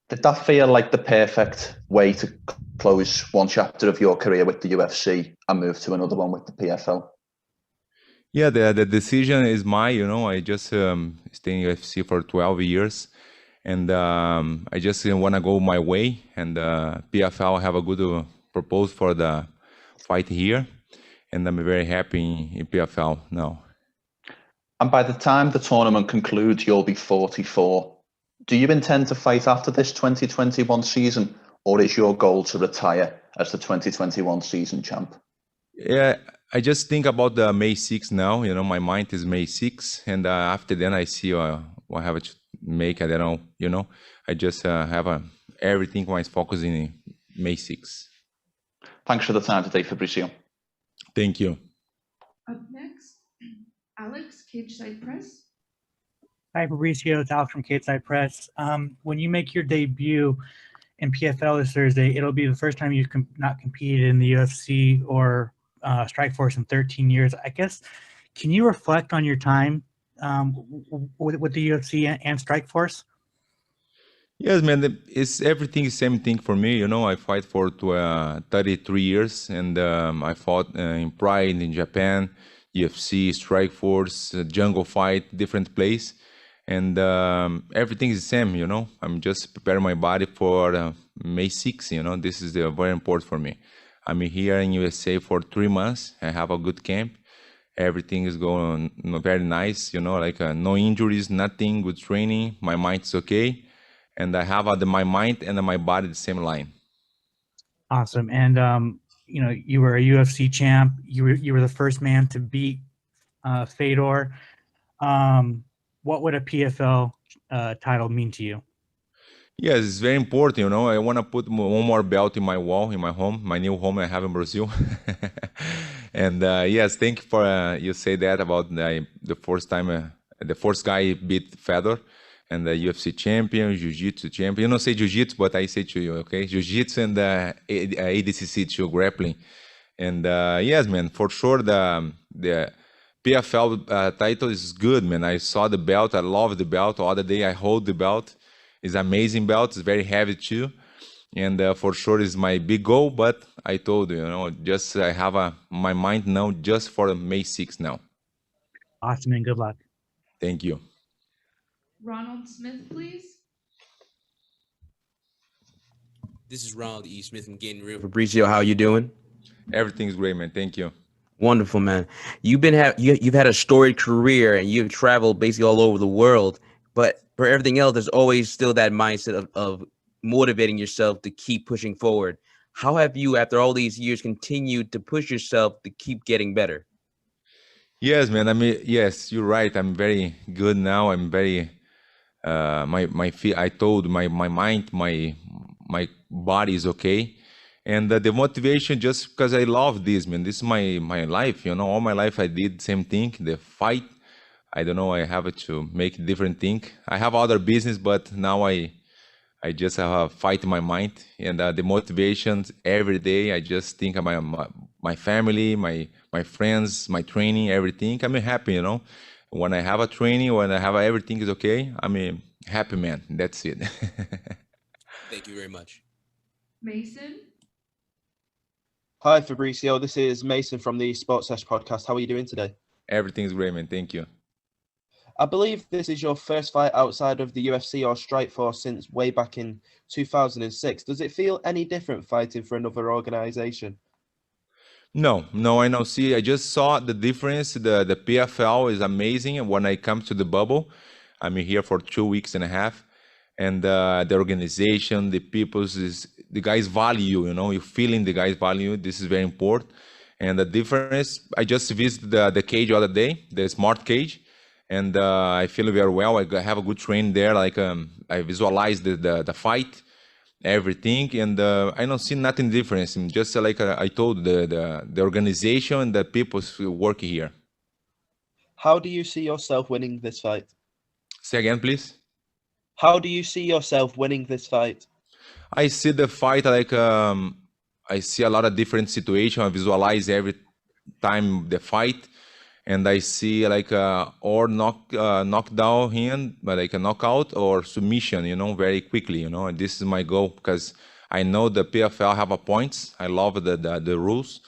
Did that feel like the perfect way to close one chapter of your career with the UFC and move to another one with the PFL? Yeah, the decision is mine. You know, I just stay in UFC for 12 years, and I just want to go my way. And PFL have a good proposal for the fight here, and I'm very happy in PFL now. And by the time the tournament concludes, you'll be 44. Do you intend to fight after this 2021 season, or is your goal to retire as the 2021 season champ? Yeah, I just think about the May 6th now. You know, my mind is May 6th, and after then I see what I have to make. I don't know. You know, I just have everything my focus in May 6th. Thanks for the time today, Fabricio. Thank you. Up next, Alex, Cage Side Press. Hi, Fabricio. It's Alex from Cage Side Press. When you make your debut in PFL this Thursday, it'll be the first time you've not competed in the UFC or Strikeforce in 13 years. I guess, can you reflect on your time with the UFC and Strikeforce? Yes, man. It's everything the same thing for me. You know, I fight for 33 years, and I fought in Pride in Japan, UFC, Strikeforce, Jungle Fight, different place. And everything is the same, you know. I'm just preparing my body for May 6th, you know. This is very important for me. I'm here in USA for 3 months. I have a good camp. Everything is going very nice, you know, like no injuries, nothing, good training. My mind is okay. And I have my mind and my body the same line. Awesome. And, you know, you were a UFC champ. You were the first man to beat Fedor. What would a PFL title mean to you? Yes, it's very important. You know, I want to put one more belt in my wall, in my home, my new home I have in Brazil. And yes, thank you for you say that about the first time, the first guy beat Fedor, and the UFC champion, Jiu-Jitsu champion. You don't say Jiu-Jitsu, but I say to you, okay? Jiu-Jitsu and ADCC too, grappling. And yes, man, for sure the PFL title is good, man. I saw the belt. I love the belt. The other day I hold the belt. It's amazing belt. It's very heavy too. And for sure is my big goal. But I told you, you know, just I have my mind now just for May 6th now. Awesome, and good luck. Thank you. Ronald Smith, please. This is Ronald E. Smith from Getting Real. Fabricio, how you doing? Everything's great, man. Thank you. Wonderful, man. You've had a storied career, and you've traveled basically all over the world. But for everything else, there's always still that mindset of motivating yourself to keep pushing forward. How have you, after all these years, continued to push yourself to keep getting better? Yes, man. I mean, yes, you're right. I'm very good now. I'm very my feet. I told my mind, my body is okay. And the motivation, just because I love this, man. This is my life, you know. All my life I did the same thing, the fight. I don't know, I have to make a different thing. I have other business, but now I just have a fight in my mind. And the motivations every day, I just think about my family, my friends, my training, everything. I'm happy, you know. When I have a training, when I have everything is okay, I'm a happy man. That's it. Thank you very much. Mason? Hi, Fabricio. This is Mason from the Sports Sesh podcast. How are you doing today? Everything's great, man. Thank you. I believe this is your first fight outside of the UFC or Strikeforce since way back in 2006. Does it feel any different fighting for another organization? No, I don't see. I just saw the difference. The PFL is amazing. When I come to the bubble, I'm here for 2.5 weeks. And the organization, the people's, the guys value, you know, you're feeling the guys value. This is very important. And the difference, I just visited the cage the other day, the smart cage. and I feel very well. Have a good training there. Like I visualize the fight, everything, and I don't see nothing different. Just like I told the organization and the people working here. How do you see yourself winning this fight? Say again, please. How do you see yourself winning this fight? I see the fight like I see a lot of different situations. I visualize every time the fight, and I see like or knockdown him, but like a knockout or submission, very quickly, And this is my goal because I know the PFL have a points. I love the rules,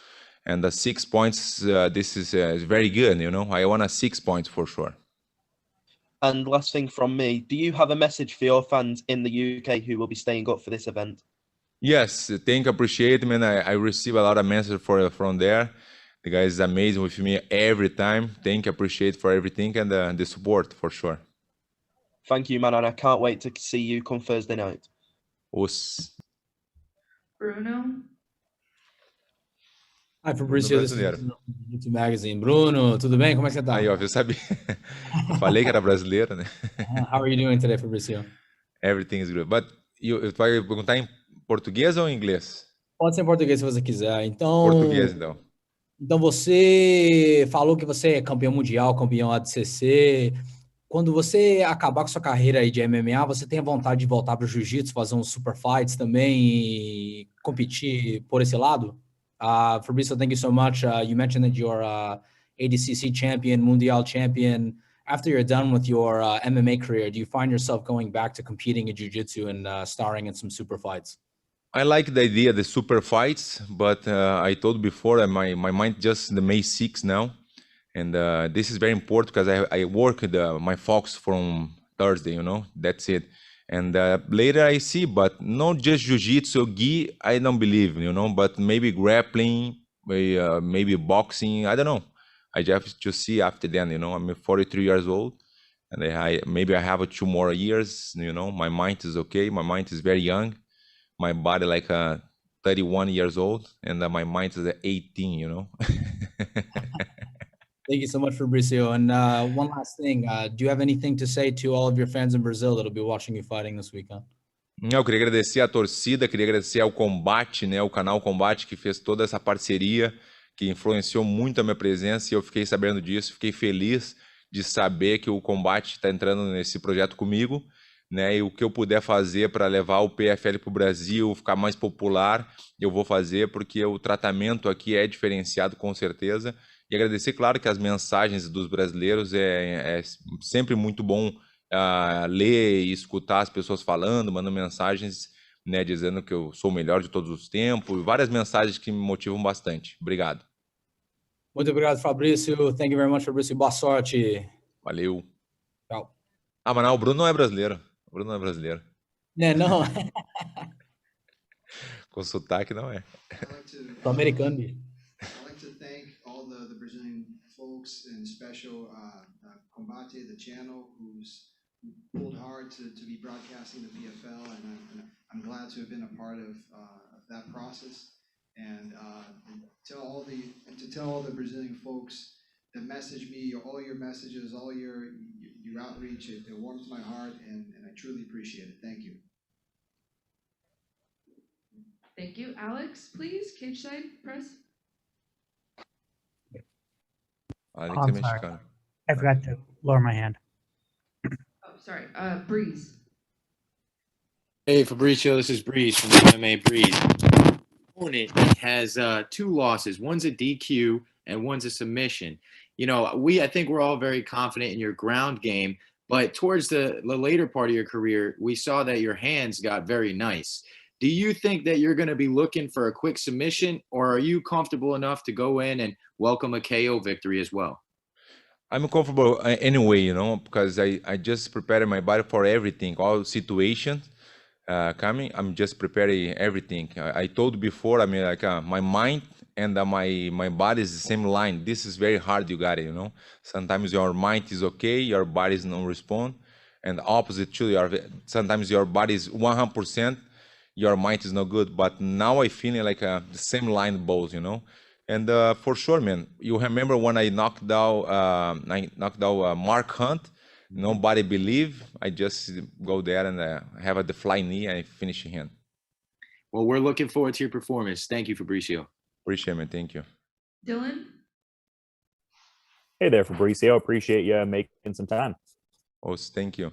and the 6 points. This is very good, I want a 6 points for sure. And last thing from me, do you have a message for your fans in the UK who will be staying up for this event? Yes, appreciate, man. I receive a lot of messages from there. The guy is amazing with me every time. Appreciate for everything and the support for sure. Thank you, man, and I can't wait to see you come Thursday night. Bruno? Hi, Fabricio, this is YouTube Magazine. Bruno, tudo bem? Como é que você tá? Aí, ó, eu sabia. Falei que era brasileira, né? How are you doing today, Fabricio? Everything is good. But tu vai perguntar em português ou em inglês? Pode ser em português se você quiser. Então, português, então. Então, você falou que você é campeão mundial, campeão ADCC. Quando você acabar com sua carreira aí de MMA, você tem a vontade de voltar para o jiu-jitsu, fazer uns super fights também e competir por esse lado? Fabricio, thank you so much. You mentioned that you're ADCC champion, Mundial champion. After you're done with your MMA career, do you find yourself going back to competing in jiu-jitsu and starring in some super fights? I like the idea of the super fights, but I told before my mind just the May 6 now. And this is very important because I work my focus from Thursday, that's it. And later I see, but not just jiu-jitsu, gi, I don't believe, but maybe grappling, maybe boxing, I don't know. I just to see after then, I'm 43 years old, and maybe I have 2 more years, my mind is okay, my mind is very young, my body like 31 years old, and my mind is 18, Thank you so much, Fabricio. And one last thing, do you have anything to say to all of your fans in Brazil that'll be watching you fighting this weekend? Eu queria agradecer a torcida, queria agradecer ao Combate, o canal Combate que fez toda essa parceria, que influenciou muito a minha presença, e eu fiquei sabendo disso, fiquei feliz de saber que o Combate está entrando nesse projeto comigo, e o que eu puder fazer para levar o PFL para o Brasil, ficar mais popular, eu vou fazer, porque o tratamento aqui é diferenciado com certeza. E agradecer, claro, que as mensagens dos brasileiros é sempre muito bom ler e escutar as pessoas falando, mandando mensagens, dizendo que eu sou o melhor de todos os tempos, várias mensagens que me motivam bastante. Obrigado. Muito obrigado, Fabricio. Thank you very much, Fabricio. Boa sorte. Valeu. Tchau. Mas não, o Bruno não é brasileiro. O Bruno não é brasileiro. Não. Com sotaque não é. Sou americano. I'd like to thank all the Brazilian folks, and special Combate, the channel, who pulled hard to be broadcasting the PFL, and I'm glad to have been a part of that process. And to tell all the Brazilian folks that message me, all your messages, all your outreach, it warms my heart, and I truly appreciate it. Thank you. Thank you. Alex, please, cage side press. I'm sorry. I forgot to lower my hand. Oh, sorry. Breeze. Hey, Fabricio, this is Breeze from MMA Breeze. Opponent has 2 losses. One's a DQ and one's a submission. I think we're all very confident in your ground game, but towards the later part of your career, we saw that your hands got very nice. Do you think that you're going to be looking for a quick submission, or are you comfortable enough to go in and welcome a KO victory as well? I'm comfortable anyway, because I just prepared my body for everything, all situations coming. I'm just preparing everything. I told before, my mind and my body is the same line. This is very hard, you got it, Sometimes your mind is okay, your body is not respond, and opposite too, sometimes your body is 100%, your mind is not good. But now I feeling like the same line both, And for sure, man, you remember when I knocked out Mark Hunt? Nobody believed. I just go there and have the fly knee and finish him. Well, we're looking forward to your performance. Thank you, Fabricio. Appreciate it, man. Thank you. Dylan? Hey there, Fabricio. Appreciate you making some time. Oh, thank you.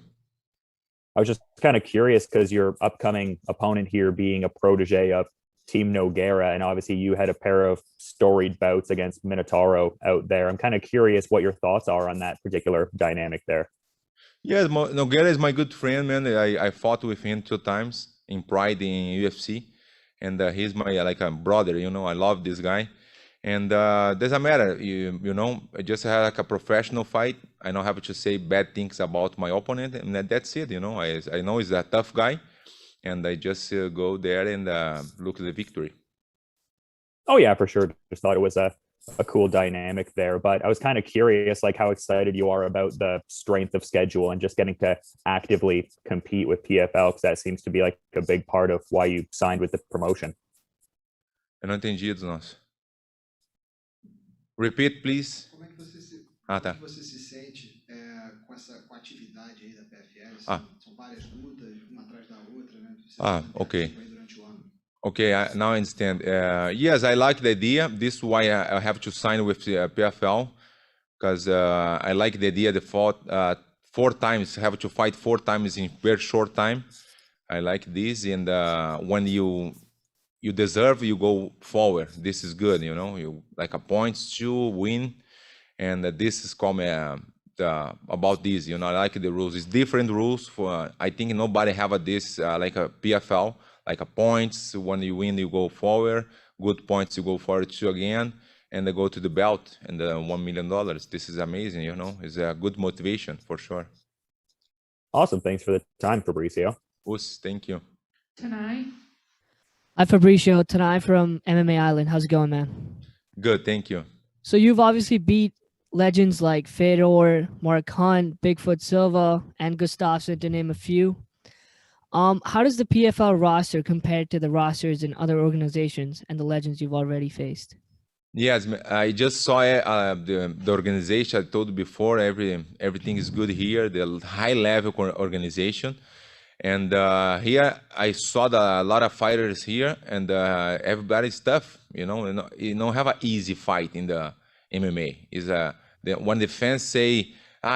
I was just kind of curious because your upcoming opponent here being a protege of Team Nogueira, and obviously you had a pair of storied bouts against Minotauro out there. I'm kind of curious what your thoughts are on that particular dynamic there. Yeah, Nogueira is my good friend, man. I fought with him 2 times in Pride in UFC, and he's my like a brother. You know, I love this guy, and doesn't matter. You know, I just had like a professional fight. I don't have to say bad things about my opponent, and that's it. You know, I know he's a tough guy, and I just go there and look at the victory. Oh yeah, for sure. Just thought it was a cool dynamic there. But I was kind of curious, like how excited you are about the strength of schedule and just getting to actively compete with PFL, because that seems to be like a big part of why you signed with the promotion. Eu não entendi dos nossos. Repeat, please. Como é que você se, tá. como é que você se sente com a atividade aí da PFL? São várias lutas, uma atrás da outra, né? Você Okay. aí durante o ano. Okay, now I understand. Yes, I like the idea. This is why I have to sign with PFL, because I like the idea. The fought 4 times, have to fight 4 times in very short time. I like this, and when you deserve, you go forward. This is good, you know. You like a points to win, and this is called about this. You know, I like the rules. It's different rules for. I think nobody have this like a PFL. Like a points, when you win, you go forward. Good points, you go forward too again, and they go to the belt and the $1 million. This is amazing, you know. It's a good motivation for sure. Awesome. Thanks for the time, Fabricio. Thank you. Tanai? Hi, Fabricio. Tanai from MMA Island. How's it going, man? Good, thank you. So you've obviously beat legends like Fedor, Mark Hunt, Bigfoot Silva, and Gustafsson, to name a few. How does the PFL roster compare to the rosters in other organizations and the legends you've already faced? Yes, I just saw the organization. I told you before, everything is good here. The high level organization, and here I saw a lot of fighters here, and everybody's tough. You don't have an easy fight in the MMA. When the fans say,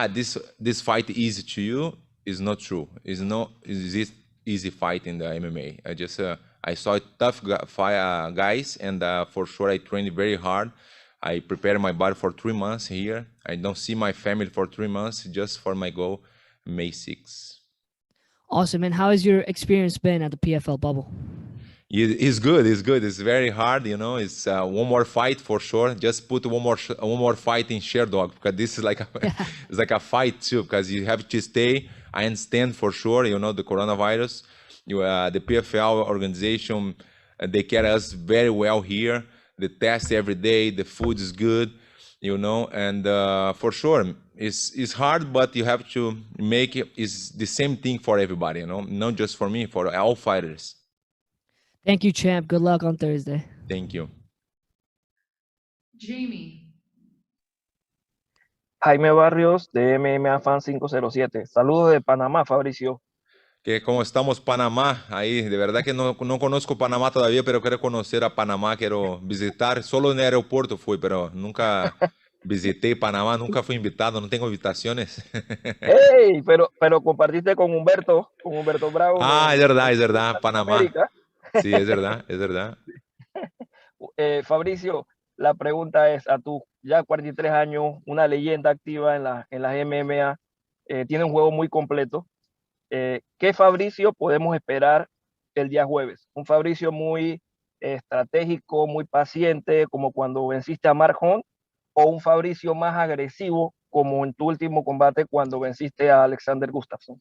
this fight easy to you, is not true. It's not easy fight in the MMA. I saw tough guys, and for sure I trained very hard. I prepared my body for 3 months here. I don't see my family for 3 months just for my goal, May 6th. Awesome. And how has your experience been at the PFL bubble? It's good. It's good. It's very hard. You know, it's one more fight for sure. Just put one more fight in Sherdog, because this is like it's like a fight too, because you have to stay. I understand for sure. You know, the coronavirus. The PFL organization, they care us very well here. The test every day. The food is good. You know, and for sure it's hard, but you have to make it. It's the same thing for everybody. You know, not just for me, for all fighters. Thank you, champ. Good luck on Thursday. Thank you. Jamie. Jaime Barrios de MMA Fan 507. Saludos de Panamá, Fabricio. ¿Cómo estamos, Panamá? Ahí, de verdad que no conozco Panamá todavía, pero quiero conocer a Panamá, quiero visitar. Solo en el aeropuerto fui, pero nunca visité Panamá, nunca fui invitado, no tengo invitaciones. ¡Ey! Pero compartiste con Humberto Bravo. Es verdad, Panamá. América. Sí, es verdad. Fabricio, la pregunta es, a tus ya 43 años, una leyenda activa en las MMA, tiene un juego muy completo. ¿Qué Fabricio podemos esperar el día jueves? Un Fabricio muy estratégico, muy paciente, como cuando venciste a Mark Hunt, o un Fabricio más agresivo, como en tu último combate cuando venciste a Alexander Gustafsson.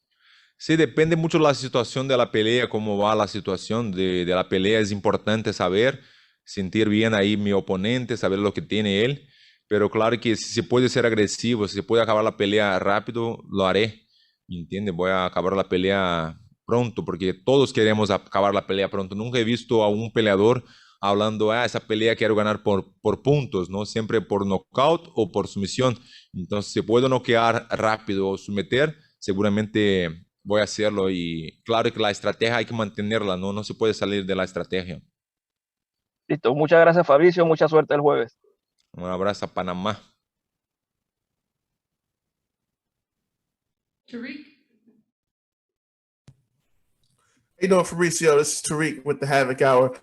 Sí, depende mucho de la situación de la pelea, cómo va la situación de la pelea. Es importante saber, sentir bien ahí mi oponente, saber lo que tiene él. Pero claro que si se puede ser agresivo, si se puede acabar la pelea rápido, lo haré. ¿Me entiendes? Voy a acabar la pelea pronto, porque todos queremos acabar la pelea pronto. Nunca he visto a un peleador hablando, esa pelea quiero ganar por puntos, ¿no? Siempre por knockout o por sumisión. Entonces, si puedo noquear rápido o someter, seguramente voy a hacerlo. Y claro que la estrategia hay que mantenerla, ¿no? No se puede salir de la estrategia. Listo, muchas gracias Fabricio, mucha suerte el jueves. Un abrazo a Panamá. Tariq? Hey, doing, Fabricio? This is Tariq with the Havoc Hour.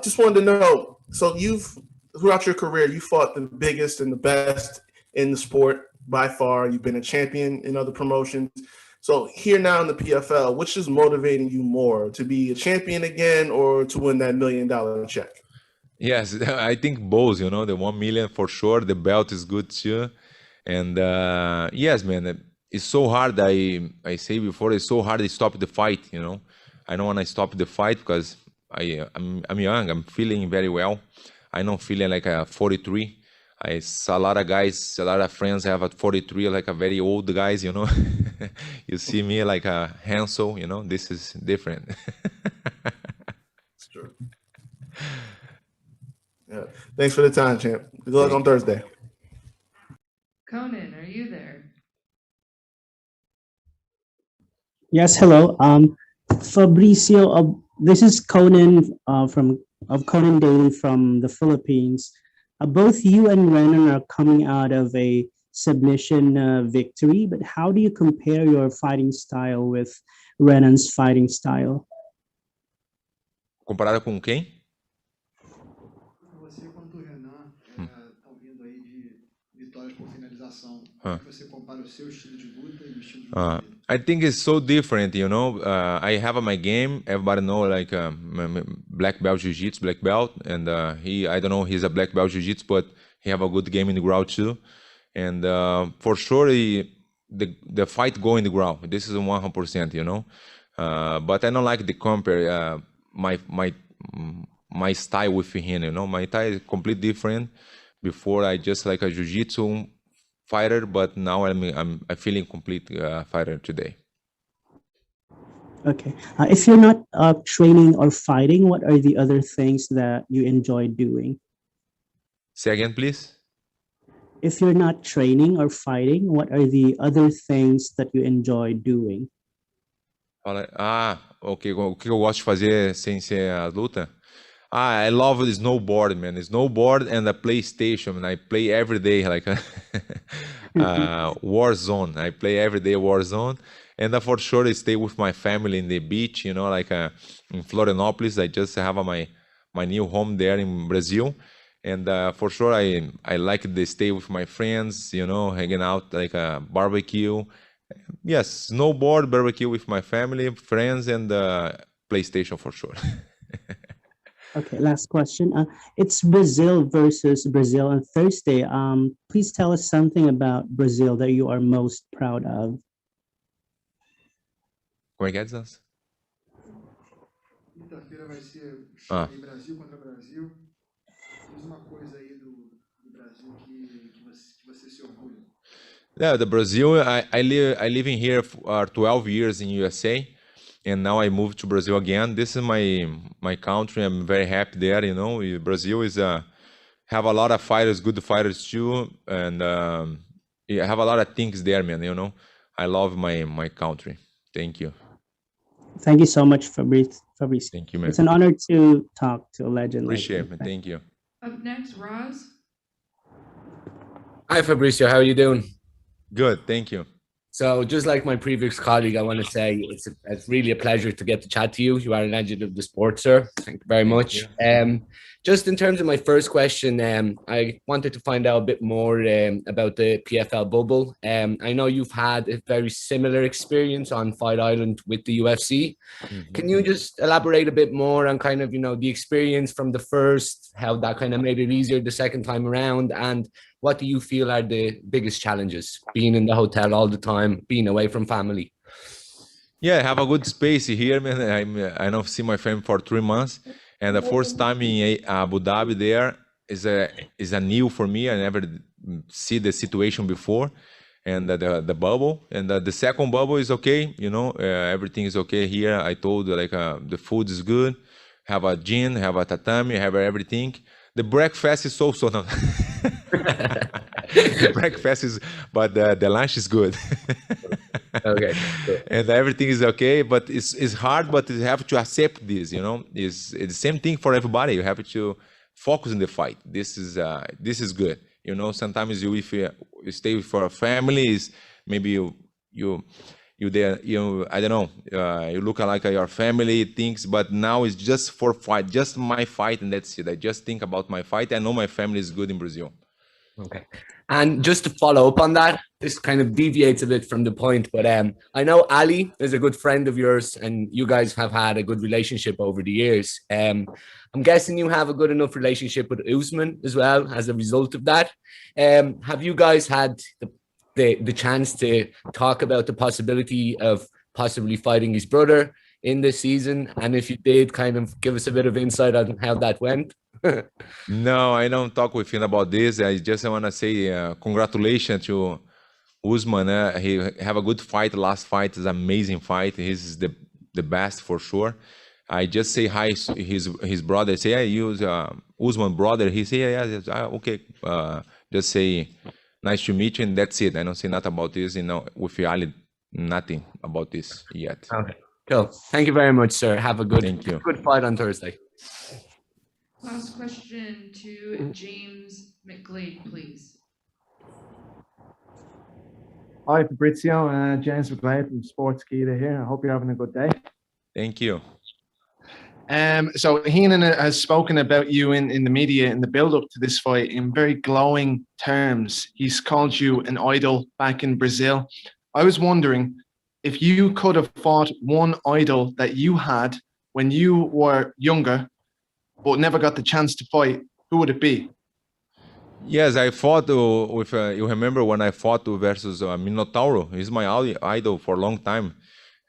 Just wanted to know, so throughout your career, you fought the biggest and the best in the sport by far. You've been a champion in other promotions. So here now in the PFL, which is motivating you more, to be a champion again or to win that $1 million check? Yes, I think both, the 1 million for sure. The belt is good too. And yes, man, it's so hard. I say before, it's so hard to stop the fight, I don't want to stop the fight because I'm young. I'm feeling very well. I don't feeling like a 43. I saw a lot of guys, a lot of friends have at 43, like a very old guys, You see me like a Hansel, this is different. It's true. Yeah. Thanks for the time, champ. Good luck on Thursday. Conan, are you there? Yes, hello. Fabricio, this is Conan of Conan Daily from the Philippines. Both you and Renan are coming out of a submission victory, but how do you compare your fighting style with Renan's fighting style? Comparado com quem? Você quanto o Renan estão vindo aí de vitórias por finalização. Como você compara o seu estilo de luta e o estilo de luta dele? I think it's so different, I have my game. Everybody know like black belt jiu-jitsu, black belt, and I don't know, he's a black belt jiu-jitsu, but he have a good game in the ground too. And for sure, the fight go in the ground. This is 100%, But I don't like the compare my style with him, My style is completely different. Before I just like a jiu-jitsu fighter, but now I'm feeling complete fighter today. Okay. If you're not training or fighting, what are the other things that you enjoy doing? Say again, please. If you're not training or fighting, what are the other things that you enjoy doing? Ok. O que eu gosto de fazer sem ser a luta? I love the snowboard, man. Snowboard and the PlayStation. And I play every day, like Warzone. I play every day Warzone. And for sure, I stay with my family in the beach, like in Florianópolis. I just have my new home there in Brazil. And for sure, I like to stay with my friends, hanging out like a barbecue. Yes, snowboard, barbecue with my family, friends, and PlayStation for sure. Okay, last question. It's Brazil versus Brazil on Thursday. Please tell us something about Brazil that you are most proud of. Como é que é, Zans? Quinta-feira vai ser Brasil contra Brasil. Diz uma coisa aí do Brasil que você se orgulha. Yeah, the Brazil. I live in here for 12 years in USA. And now I moved to Brazil again. This is my country. I'm very happy there. Brazil is have a lot of fighters, good fighters too, and I have a lot of things there, man. I love my country. Thank you. Thank you so much, Fabrice. Thank you, man. It's an honor to talk to a legend. Appreciate it, man. Thank you. Up next, Roz. Hi, Fabricio. How are you doing? Good, thank you. So just like my previous colleague, I want to say it's really a pleasure to get to chat to you. You are a legend of the sport, sir. Thank you very much. Just in terms of my first question, I wanted to find out a bit more about the PFL bubble. I know you've had a very similar experience on Fight Island with the UFC. Mm-hmm. Can you just elaborate a bit more on kind of, the experience from the first, how that kind of made it easier the second time around, and what do you feel are the biggest challenges being in the hotel all the time, being away from family? Yeah, I have a good space here, man. I don't see my family for 3 months. And the first time in Abu Dhabi there is a new for me. I never see the situation before. And the bubble. And the second bubble is okay, everything is okay here. I told the food is good. have a gym, have a tatami, have everything. The breakfast is so no. The breakfast is, but the lunch is good. Okay. Cool. And everything is okay, but it's hard, but you have to accept this, you know. It's the same thing for everybody. You have to focus on the fight. This is good. You know, sometimes if you stay with your families, maybe you there, I don't know, you look like your family things, but now it's just for fight, just my fight, and that's it. I just think about my fight. I know my family is good in Brazil. Okay. And just to follow up on that, this kind of deviates a bit from the point, but I know Ali is a good friend of yours, and you guys have had a good relationship over the years. I'm guessing you have a good enough relationship with Usman as well as a result of that. Have you guys had the chance to talk about the possibility of possibly fighting his brother in this season? And if you did, kind of give us a bit of insight on how that went. No, I don't talk with him about this. I just want to say congratulations to Usman. He have a good fight. Last fight is an amazing fight. He's the best for sure. I just say hi to his brother. Say, hey, you Usman brother. He say, yeah, okay. Just say, nice to meet you, and that's it. I don't say nothing about this. You know, with Ali, nothing about this yet. Okay, cool. Thank you very much, sir. Have a good fight on Thursday. Last question to James McGlade, please. Hi, Fabricio. James McGlade from Sportskeeda here. I hope you're having a good day. Thank you. So Heenan has spoken about you in the media in the build-up to this fight in very glowing terms. He's called you an idol back in Brazil. I was wondering if you could have fought one idol that you had when you were younger, but never got the chance to fight, who would it be? Yes, I fought with. You remember when I fought versus Minotauro? He's my idol for a long time,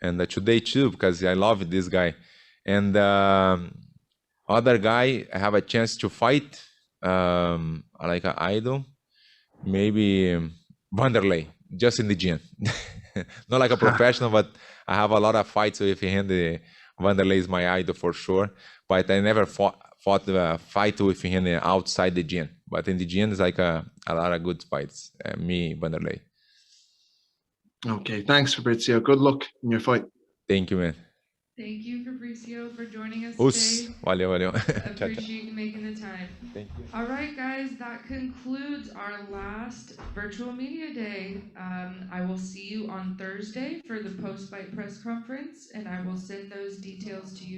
and today too, because I love this guy. And other guy, I have a chance to fight, like an idol, maybe Vanderlei, just in the gym. Not like a professional, but I have a lot of fights with him. Vanderlei is my idol for sure, but I never fought fight with him outside the gym. But in the gym, it's like a lot of good fights. Me, Vanderlei. Okay, thanks, Fabricio. Good luck in your fight. Thank you, man. Thank you, Fabricio, for joining us today. Valeu. Appreciate you making the time. Thank you. All right, guys, that concludes our last virtual media day. I will see you on Thursday for the post-fight press conference, and I will send those details to you